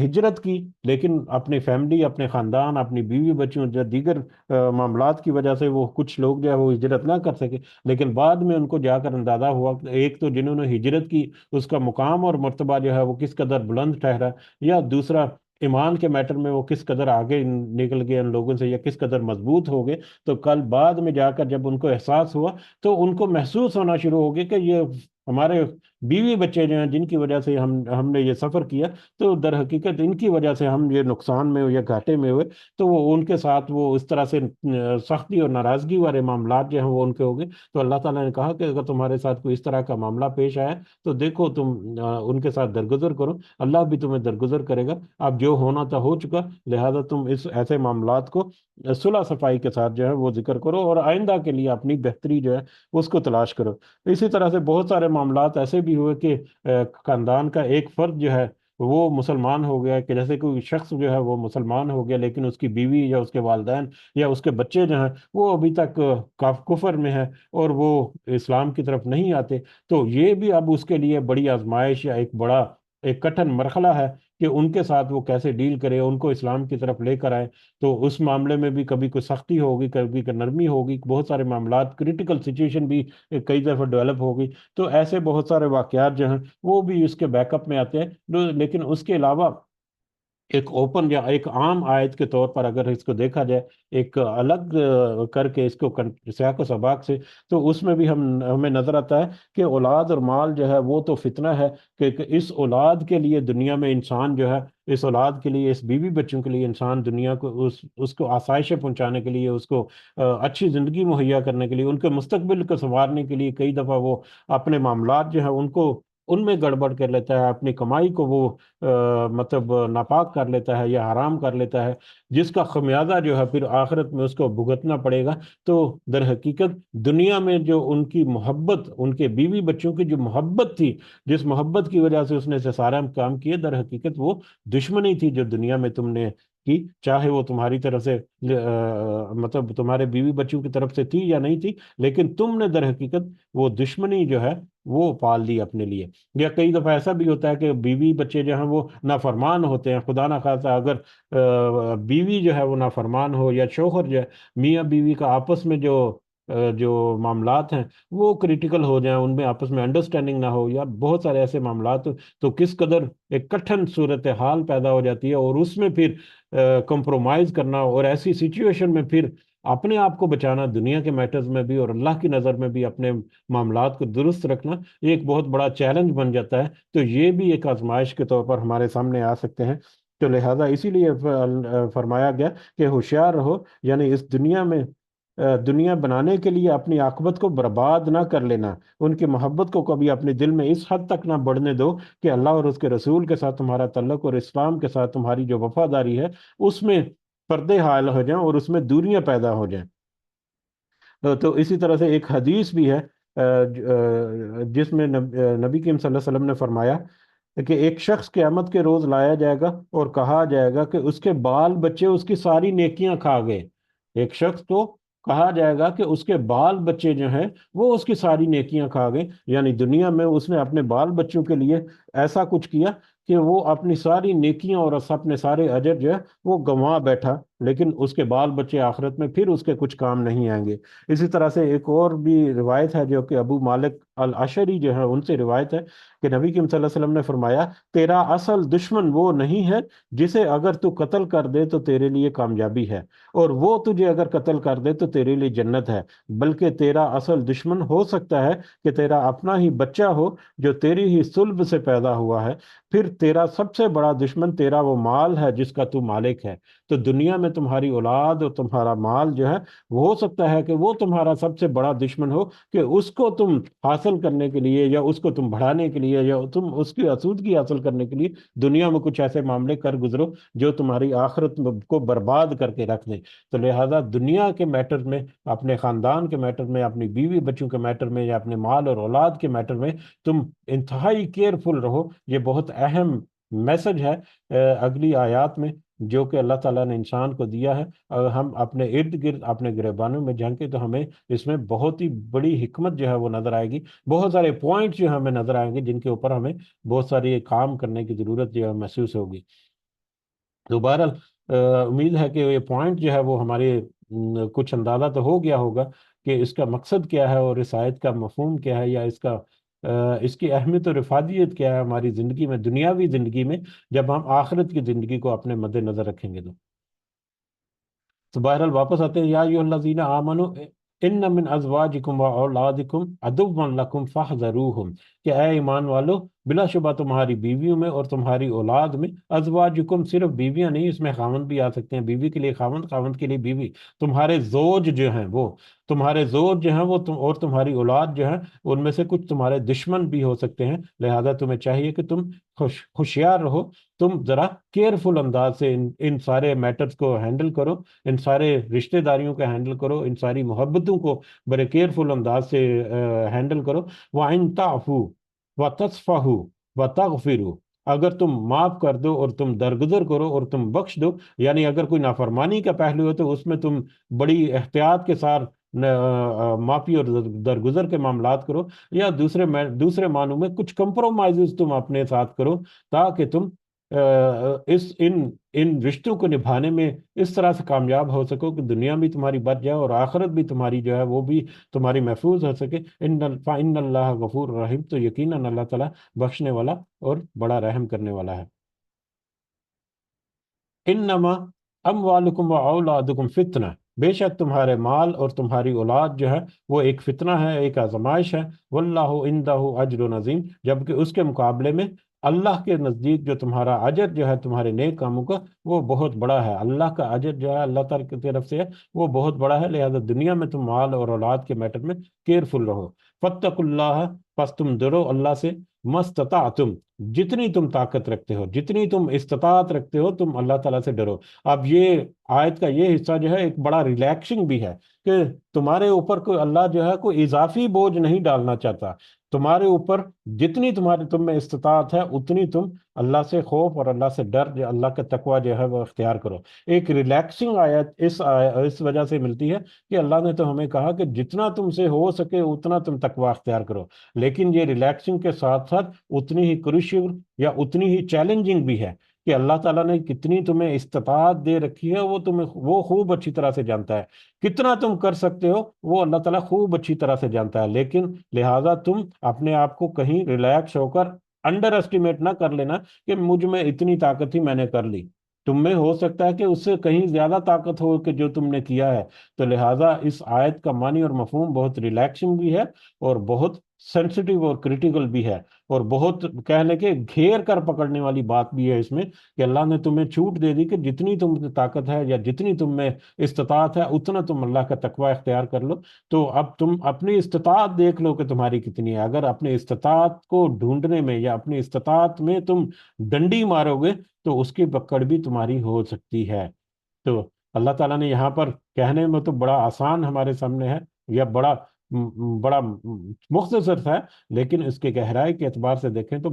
ہجرت کی، لیکن اپنی فیملی، اپنے خاندان، اپنی بیوی بچوں یا دیگر معاملات کی وجہ سے وہ کچھ لوگ جو ہے وہ ہجرت نہ کر سکے، لیکن بعد میں ان کو جا کر اندازہ ہوا کہ ایک تو جنہوں نے ہجرت کی اس کا مقام اور مرتبہ جو ہے وہ کس قدر بلند ٹھہرا، یا دوسرا ایمان کے میٹر میں وہ کس قدر آگے نکل گئے ان لوگوں سے، یا کس قدر مضبوط ہو گئے، تو کل بعد میں جا کر جب ان کو احساس ہوا تو ان کو محسوس ہونا شروع ہو گیا کہ یہ ہمارے بیوی بچے جو ہیں جن کی وجہ سے ہم نے یہ سفر کیا، تو در حقیقت ان کی وجہ سے ہم یہ نقصان میں یا گھاٹے میں ہوئے، تو وہ ان کے ساتھ وہ اس طرح سے سختی اور ناراضگی والے معاملات جو ہیں وہ ان کے ہو گئے۔ تو اللہ تعالیٰ نے کہا کہ اگر تمہارے ساتھ کوئی اس طرح کا معاملہ پیش آیا تو دیکھو تم ان کے ساتھ درگزر کرو، اللہ بھی تمہیں درگزر کرے گا۔ اب جو ہونا تھا ہو چکا، لہذا تم اس ایسے معاملات کو صلح صفائی کے ساتھ جو ہے وہ ذکر کرو، اور آئندہ کے لیے اپنی بہتری جو ہے اس کو تلاش کرو۔ اسی طرح سے بہت سارے معاملات ایسے بھی ہوئے کہ خاندان کا ایک فرد جو ہے وہ مسلمان ہو گیا، کہ جیسے کوئی شخص جو ہے وہ مسلمان ہو گیا لیکن اس کی بیوی یا اس کے والدین یا اس کے بچے جو ہیں وہ ابھی تک کفر میں ہیں اور وہ اسلام کی طرف نہیں آتے۔ تو یہ بھی اب اس کے لیے بڑی آزمائش یا ایک کٹھن مرحلہ ہے کہ ان کے ساتھ وہ کیسے ڈیل کرے، ان کو اسلام کی طرف لے کر آئے۔ تو اس معاملے میں بھی کبھی کوئی سختی ہوگی، کبھی کوئی نرمی ہوگی، بہت سارے معاملات کریٹیکل سچویشن بھی کئی دفعہ ڈیولپ ہوگی۔ تو ایسے بہت سارے واقعات جو ہیں وہ بھی اس کے بیک اپ میں آتے ہیں، لیکن اس کے علاوہ ایک اوپن یا ایک عام آیت کے طور پر اگر اس کو دیکھا جائے، ایک الگ کر کے اس کو سیاق و سباق سے، تو اس میں بھی ہمیں نظر آتا ہے کہ اولاد اور مال جو ہے وہ تو فتنہ ہے، کہ اس اولاد کے لیے دنیا میں انسان جو ہے، اس اولاد کے لیے، اس بیوی بچوں کے لیے انسان دنیا کو اس کو آسائشیں پہنچانے کے لیے، اس کو اچھی زندگی مہیا کرنے کے لیے، ان کے مستقبل کو سنوارنے کے لیے کئی دفعہ وہ اپنے معاملات جو ہے ان میں گڑبڑ کر لیتا ہے، اپنی کمائی کو وہ مطلب ناپاک کر لیتا ہے یا حرام کر لیتا ہے، جس کا خمیازہ جو ہے پھر آخرت میں اس کو بھگتنا پڑے گا۔ تو در حقیقت دنیا میں جو ان کی محبت، ان کے بیوی بچوں کی جو محبت تھی، جس محبت کی وجہ سے اس نے سارا کام کیے، در حقیقت وہ دشمنی تھی جو دنیا میں تم نے کی، چاہے وہ تمہاری طرف سے مطلب تمہارے بیوی بچوں کی طرف سے تھی یا نہیں تھی، لیکن تم نے در حقیقت وہ دشمنی جو ہے وہ پال لی اپنے لیے۔ یا کئی دفعہ ایسا بھی ہوتا ہے کہ بیوی بچے جو ہیں وہ نافرمان ہوتے ہیں، خدا نہ خواستہ اگر بیوی جو ہے وہ نافرمان ہو، یا شوہر جو ہے، میاں بیوی کا آپس میں جو معاملات ہیں وہ کریٹیکل ہو جائیں، ان میں آپس میں انڈرسٹینڈنگ نہ ہو، یا بہت سارے ایسے معاملات تو کس قدر ایک کٹھن صورتحال پیدا ہو جاتی ہے، اور اس میں پھر کمپرومائز کرنا، اور ایسی سچویشن میں پھر اپنے آپ کو بچانا دنیا کے میٹرز میں بھی اور اللہ کی نظر میں بھی اپنے معاملات کو درست رکھنا، یہ ایک بہت بڑا چیلنج بن جاتا ہے۔ تو یہ بھی ایک آزمائش کے طور پر ہمارے سامنے آ سکتے ہیں۔ تو لہٰذا اسی لیے فرمایا گیا کہ ہوشیار رہو، یعنی اس دنیا میں دنیا بنانے کے لیے اپنی عاقبت کو برباد نہ کر لینا، ان کی محبت کو کبھی اپنے دل میں اس حد تک نہ بڑھنے دو کہ اللہ اور اس کے رسول کے ساتھ تمہارا تعلق اور اسلام کے ساتھ تمہاری جو وفاداری ہے اس میں پردے حائل ہو جائیں اور اس میں دوریاں پیدا ہو جائیں۔ تو اسی طرح سے ایک حدیث بھی ہے جس میں نبی کریم صلی اللہ علیہ وسلم نے فرمایا کہ ایک شخص قیامت کے روز لایا جائے گا اور کہا جائے گا کہ اس کے بال بچے اس کی ساری نیکیاں کھا گئے۔ ایک شخص کو کہا جائے گا کہ اس کے بال بچے جو ہیں وہ اس کی ساری نیکیاں کھا گئے، یعنی دنیا میں اس نے اپنے بال بچوں کے لیے ایسا کچھ کیا کہ وہ اپنی ساری نیکیاں اور اپنے سارے اجر جو ہے وہ گنوا بیٹھا، لیکن اس کے بال بچے آخرت میں پھر اس کے کچھ کام نہیں آئیں گے۔ اسی طرح سے ایک اور بھی روایت ہے جو کہ ابو مالک الاشری جو ہے ان سے روایت ہے کہ نبی کریم صلی اللہ علیہ وسلم نے فرمایا، تیرا اصل دشمن وہ نہیں ہے جسے اگر تو قتل کر دے تو تیرے لیے کامیابی ہے، اور وہ تجھے اگر قتل کر دے تو تیرے لیے جنت ہے، بلکہ تیرا اصل دشمن ہو سکتا ہے کہ تیرا اپنا ہی بچہ ہو جو تیری ہی صلب سے پیدا ہوا ہے، پھر تیرا سب سے بڑا دشمن تیرا وہ مال ہے جس کا تو مالک ہے۔ تو دنیا میں تمہاری اولاد اور تمہارا مال جو ہے وہ ہو سکتا ہے کہ وہ تمہارا سب سے بڑا دشمن ہو، کہ اس کو تم حاصل کرنے کے لیے یا اس کو تم بڑھانے کے لیے یا تم اس کی آسودگی حاصل کرنے کے لیے دنیا میں کچھ ایسے معاملے کر گزرو جو تمہاری آخرت کو برباد کر کے رکھ دیں۔ تو لہٰذا دنیا کے میٹر میں، اپنے خاندان کے میٹر میں، اپنی بیوی بچوں کے میٹر میں، یا اپنے مال اور اولاد کے میٹر میں تم انتہائی کیئرفل رہو۔ یہ بہت اہم میسج ہے اگلی آیات میں جو کہ اللہ تعالیٰ نے انسان کو دیا ہے۔ اگر ہم اپنے ارد گرد اپنے گریبانوں میں جھانکیں تو ہمیں اس میں بہت ہی بڑی حکمت جو ہے وہ نظر آئے گی، بہت سارے پوائنٹ جو ہمیں نظر آئیں گے جن کے اوپر ہمیں بہت ساری کام کرنے کی ضرورت جو ہے محسوس ہوگی۔ تو بہرحال امید ہے کہ یہ پوائنٹ جو ہے وہ ہمارے کچھ اندازہ تو ہو گیا ہوگا کہ اس کا مقصد کیا ہے اور اس آیت کا مفہوم کیا ہے، یا اس کی اہمیت اور افادیت کیا ہے ہماری زندگی میں، دنیاوی زندگی میں، جب ہم آخرت کی زندگی کو اپنے مد نظر رکھیں گے تو بہرحال واپس آتے ہیں، یا ایھا الذین آمنو، ان من ازواجکم و اولادکم عدوا لکم فاحذروہم، کہ اے ایمان والو، بلا شبہ تمہاری بیویوں میں اور تمہاری اولاد میں، ازواجکم صرف بیویاں نہیں، اس میں خاوند بھی آ سکتے ہیں، بیوی کے لیے خاوند، خاوند کے لیے بیوی، تمہارے زوج جو ہیں وہ، تمہارے زوج جو ہیں وہ اور تمہاری اولاد جو ہیں ان میں سے کچھ تمہارے دشمن بھی ہو سکتے ہیں، لہذا تمہیں چاہیے کہ تم ہوشیار رہو، تم ذرا کیئرفل انداز سے ان سارے میٹرز کو ہینڈل کرو، ان سارے رشتہ داریوں کا ہینڈل کرو، ان ساری محبتوں کو بڑے کیئرفل انداز سے ہینڈل کرو۔ وَإِن تَعْفُوا وَتَصْفَحُوا وَتَغْفِرُوا، اگر تم معاف کر دو اور تم درگزر کرو اور تم بخش دو، یعنی اگر کوئی نافرمانی کا پہلو ہے تو اس میں تم بڑی احتیاط کے ساتھ معافی اور درگزر کے معاملات کرو، یا دوسرے معنوں میں کچھ کمپرومائزز تم اپنے ساتھ کرو، تاکہ تم ان رشتوں کو نبھانے میں اس طرح سے کامیاب ہو سکو کہ دنیا بھی تمہاری بچ جائے اور آخرت بھی تمہاری جو ہے وہ بھی تمہاری محفوظ ہو سکے۔ فَإِنَّ اللَّهَ غَفُورٌ رحیم، تو یقیناً اللہ تعالیٰ بخشنے والا اور بڑا رحم کرنے والا ہے۔ انما اموالکم و اولادکم فتنہ، بے شک تمہارے مال اور تمہاری اولاد جو ہے وہ ایک فتنہ ہے، ایک آزمائش ہے۔ واللہ عندہ اجر عظیم، جبکہ اس کے مقابلے میں اللہ کے نزدیک جو تمہارا اجر جو ہے تمہارے نیک کاموں کا، وہ بہت بڑا ہے۔ اللہ کا اجر جو ہے اللہ تعالیٰ کی طرف سے ہے، وہ بہت بڑا ہے، لہذا دنیا میں تم مال اور اولاد کے میٹر میں کیئرفل رہو۔ فاتقوا اللہ، پس تم ڈرو اللہ سے، مستطعتم، جتنی تم طاقت رکھتے ہو، جتنی تم استطاعت رکھتے ہو، تم اللہ تعالیٰ سے ڈرو۔ اب یہ آیت کا یہ حصہ جو ہے ایک بڑا ریلیکسنگ بھی ہے، کہ تمہارے اوپر کوئی اللہ جو ہے کوئی اضافی بوجھ نہیں ڈالنا چاہتا، تمہارے اوپر جتنی تم میں استطاعت ہے اتنی تم اللہ سے خوف اور اللہ سے ڈر، جو اللہ کا تقوی جو ہے وہ اختیار کرو۔ ایک ریلیکسنگ آیت اس وجہ سے ملتی ہے کہ اللہ نے تو ہمیں کہا کہ جتنا تم سے ہو سکے اتنا تم تقوی اختیار کرو، لیکن یہ ریلیکسنگ کے ساتھ ساتھ اتنی ہی کروشل یا اتنی ہی چیلنجنگ بھی ہے، کہ اللہ تعالیٰ نے کتنی تمہیں استطاعت دے رکھی ہے وہ خوب اچھی طرح سے جانتا ہے، کتنا تم کر سکتے ہو وہ اللہ تعالیٰ خوب اچھی طرح سے جانتا ہے، لیکن لہٰذا تم اپنے آپ کو کہیں ریلیکس ہو کر انڈر اسٹیمیٹ نہ کر لینا کہ مجھ میں اتنی طاقت تھی میں نے کر لی، تم میں ہو سکتا ہے کہ اس سے کہیں زیادہ طاقت ہو کہ جو تم نے کیا ہے۔ تو لہٰذا اس آیت کا معنی اور مفہوم بہت ریلیکسنگ بھی ہے، اور بہت سینسٹیو اور کریٹیکل بھی ہے، اور بہت کہہ لیں کہ گھیر کر پکڑنے والی بات بھی ہے اس میں، کہ اللہ نے تمہیں چھوٹ دے دی کہ جتنی تم میں طاقت ہے یا جتنی تم میں استطاعت ہے اتنا تم اللہ کا تقوی اختیار کر لو۔ تو اب تم اپنی استطاعت دیکھ لو کہ تمہاری کتنی ہے، اگر اپنی استطاعت کو ڈھونڈنے میں یا اپنی استطاعت میں تم ڈنڈی مارو گے تو اس کی پکڑ بھی تمہاری ہو سکتی ہے۔ تو اللہ تعالیٰ نے یہاں پر کہنے میں تو بڑا آسان ہمارے سامنے ہے، یا بڑا مختصر تھا، لیکن اس کے گہرائی کے اعتبار سے دیکھیں تو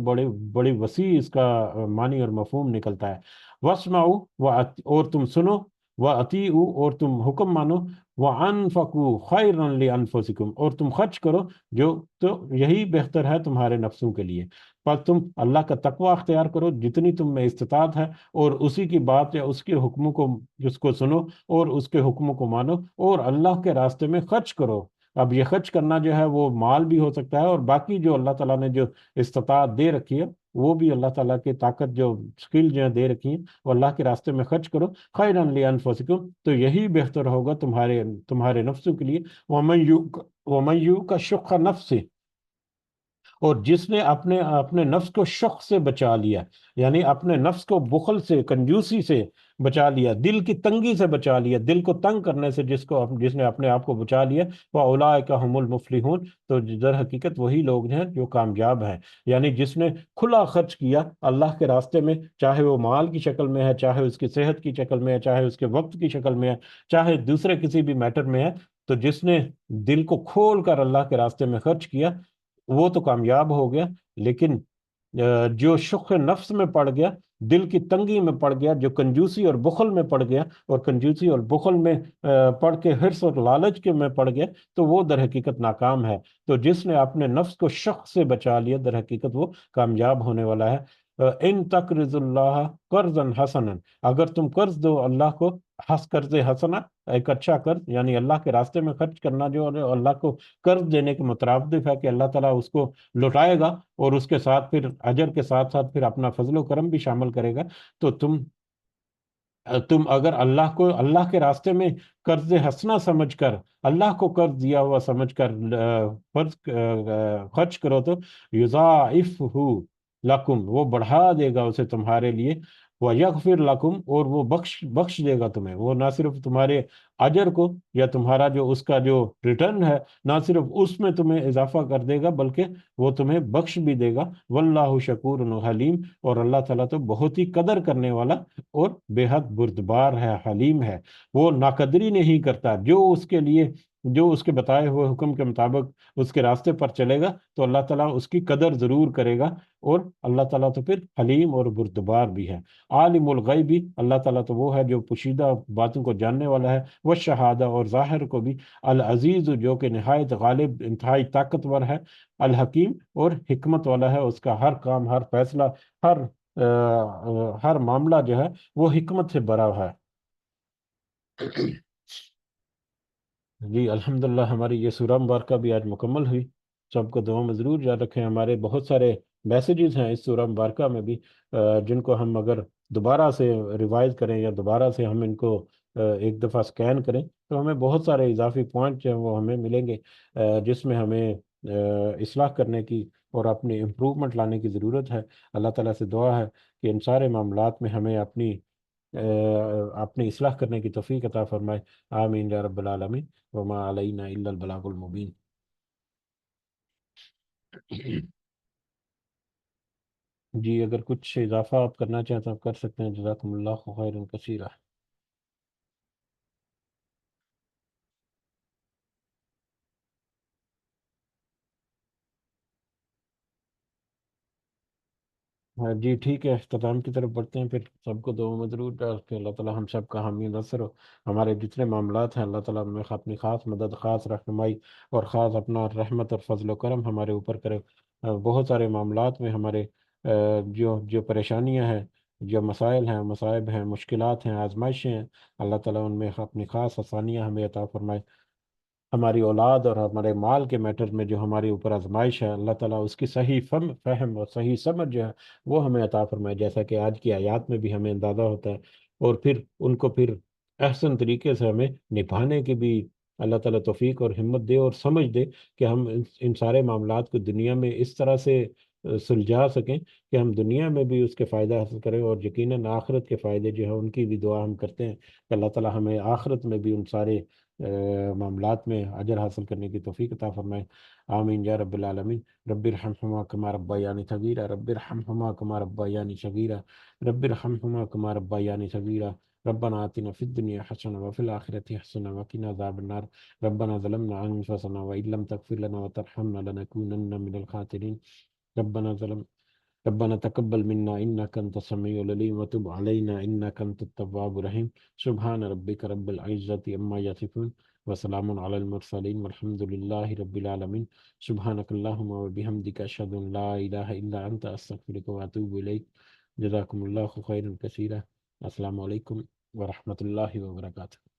بڑی وسیع اس کا معنی اور مفہوم نکلتا ہے۔ وَاسْمَعُوا اور تم سنو، وَأَطِیعُوا اور تم حکم مانو، وَأَنفِقُوا خَيْرًا لِأَنفُسِكُمْ اور تم خرچ کرو جو تو یہی بہتر ہے تمہارے نفسوں کے لیے۔ پر تم اللہ کا تقوی اختیار کرو جتنی تم میں استطاعت ہے، اور اسی کی بات یا اس کے حکموں کو اس کو سنو اور اس کے حکموں کو مانو، اور اللہ کے راستے میں خرچ کرو۔ اب یہ خرچ کرنا جو ہے وہ مال بھی ہو سکتا ہے، اور باقی جو اللہ تعالیٰ نے جو استطاعت دے رکھی ہے وہ بھی اللہ تعالیٰ کی طاقت جو سکل جو ہے دے رکھی ہیں وہ اللہ کے راستے میں خرچ کرو۔ خیرًا لِأَنفُسِكُمْ تو یہی بہتر ہوگا تمہارے نفسوں کے لیے۔ وَمَن يُوقَ شُحَّ نَفْسِهِ اور جس نے اپنے نفس کو شخ سے بچا لیا، یعنی اپنے نفس کو بخل سے، کنجوسی سے بچا لیا، دل کی تنگی سے بچا لیا، دل کو تنگ کرنے سے جس نے اپنے آپ کو بچا لیا، وَأُولَٰئِکَ هُمُ الْمُفْلِحُونَ تو در حقیقت وہی لوگ ہیں جو کامیاب ہیں، یعنی جس نے کھلا خرچ کیا اللہ کے راستے میں، چاہے وہ مال کی شکل میں ہے، چاہے اس کی صحت کی شکل میں ہے، چاہے اس کے وقت کی شکل میں ہے، چاہے دوسرے کسی بھی میٹر میں ہے، تو جس نے دل کو کھول کر اللہ کے راستے میں خرچ کیا وہ تو کامیاب ہو گیا۔ لیکن جو شخ نفس میں پڑ گیا، دل کی تنگی میں پڑ گیا، جو کنجوسی اور بخل میں پڑ گیا، اور کنجوسی اور بخل میں پڑ کے حرص اور لالچ کے میں پڑ گیا، تو وہ در حقیقت ناکام ہے۔ تو جس نے اپنے نفس کو شخ سے بچا لیا در حقیقت وہ کامیاب ہونے والا ہے۔ ان تقرض اللہ قرضا حسنا اگر تم قرض دو اللہ کو، قرض حسنا ایک اچھا قرض، یعنی اللہ کے راستے میں خرچ کرنا جو اللہ کو قرض دینے کے مترادف ہے کہ اللہ تعالیٰ اس کو لوٹائے گا، اور اس کے ساتھ پھر اجر کے ساتھ ساتھ پھر اپنا فضل و کرم بھی شامل کرے گا، تو تم تم اگر اللہ کے راستے میں قرض حسنہ سمجھ کر، اللہ کو قرض دیا ہوا سمجھ کر خرچ کرو تو یضاعفہ لکم، وہ بڑھا دے گا اسے تمہارے لیے، ویغفر لکم، اور وہ بخش دے گا تمہیں، وہ نہ صرف تمہارے اجر کو یا تمہارا جو اس کا جو ریٹرن ہے، نہ صرف اس میں تمہیں اضافہ کر دے گا بلکہ وہ تمہیں بخش بھی دے گا۔ واللہ شکور حلیم، اور اللہ تعالیٰ تو بہت ہی قدر کرنے والا اور بے حد بردبار ہے، حلیم ہے، وہ ناقدری نہیں کرتا۔ جو اس کے بتائے ہوئے حکم کے مطابق اس کے راستے پر چلے گا تو اللہ تعالیٰ اس کی قدر ضرور کرے گا، اور اللہ تعالیٰ تو پھر حلیم اور بردبار بھی ہے۔ عالم الغیبی، اللہ تعالیٰ تو وہ ہے جو پوشیدہ باتوں کو جاننے والا ہے، وہ شہادہ، اور ظاہر کو بھی، العزیز جو کہ نہایت غالب، انتہائی طاقتور ہے، الحکیم، اور حکمت والا ہے، اس کا ہر کام، ہر فیصلہ، ہر ہر معاملہ جو ہے وہ حکمت سے بھرا ہے۔ جی الحمدللہ، ہماری یہ سورہ مبارکہ بھی آج مکمل ہوئی۔ سب کو دعاؤں میں ضرور یاد رکھیں۔ ہمارے بہت سارے میسیجز ہیں اس سورہ مبارکہ میں بھی، جن کو ہم اگر دوبارہ سے ریوائز کریں یا دوبارہ سے ہم ان کو ایک دفعہ سکین کریں تو ہمیں بہت سارے اضافی پوائنٹ جو ہیں وہ ہمیں ملیں گے، جس میں ہمیں اصلاح کرنے کی اور اپنی امپرومنٹ لانے کی ضرورت ہے۔ اللہ تعالیٰ سے دعا ہے کہ ان سارے معاملات میں ہمیں اپنی اصلاح کرنے کی توفیق عطا فرمائے۔ آمین یا رب العالمین، وما علینا الا البلاغ المبین۔ جی اگر کچھ اضافہ آپ کرنا چاہیں تو آپ کر سکتے ہیں، جزاکم اللہ خیر کثیرہ۔ ہاں جی ٹھیک ہے، اختتام کی طرف بڑھتے ہیں پھر۔ سب کو دعاؤں میں ضرور ڈال کے اللہ تعالیٰ ہم سب کا حامی نصر ہو۔ ہمارے جتنے معاملات ہیں اللہ تعالیٰ ہمیں اپنی خاص مدد، خاص رہنمائی اور خاص اپنا رحمت اور فضل و کرم ہمارے اوپر کرے۔ بہت سارے معاملات میں ہمارے جو جو پریشانیاں ہیں، جو مسائل ہیں، مصائب ہیں، مشکلات ہیں، آزمائشیں ہیں، اللہ تعالیٰ ان میں اپنی خاص آسانیاں ہمیں عطا فرمائے۔ ہماری اولاد اور ہمارے مال کے میٹر میں جو ہمارے اوپر آزمائش ہے، اللہ تعالیٰ اس کی صحیح فہم اور صحیح سمجھ جو ہے وہ ہمیں عطا فرمائے، جیسا کہ آج کی آیات میں بھی ہمیں اندازہ ہوتا ہے، اور پھر ان کو پھر احسن طریقے سے ہمیں نبھانے کی بھی اللہ تعالیٰ توفیق اور ہمت دے اور سمجھ دے، کہ ہم ان سارے معاملات کو دنیا میں اس طرح سے سلجھا سکیں کہ ہم دنیا میں بھی اس کے فائدہ حاصل کریں، اور یقیناً آخرت کے فائدے جو ہیں ان کی بھی دعا ہم کرتے ہیں کہ اللہ تعالیٰ ہمیں آخرت میں بھی ان سارے معاملات میں اجر حاصل کرنے کی توفیق عطا فرمائے۔ آمین یا رب العالمین۔ رب ارحمہما کما ربیانی صغیرا، رب ارحمہما کما ربیانی صغیرا، رب ارحمہما کما ربیانی صغیرا۔ ربنا آتنا فی الدنیا حسنة وفي الآخرة حسنة وقنا عذاب النار۔ ربنا ظلمنا أنفسنا وإن لم تغفر لنا وترحمنا لنكونن من الخاسرين۔ ربنا ظلم ربنا تقبل منا إنك أنت السميع العليم وتب علينا إنك أنت التواب الرحيم۔ سبحان ربك رب العزة عما يصفون، وسلام على المرسلين، والحمد لله رب العالمين۔ سبحانك اللهم وبحمدك أشهد أن لا إله إلا أنت أستغفرك وأتوب إليك۔ جزاكم الله خيرا كثيرا۔ السلام علیکم ورحمۃ اللہ وبرکاتہ۔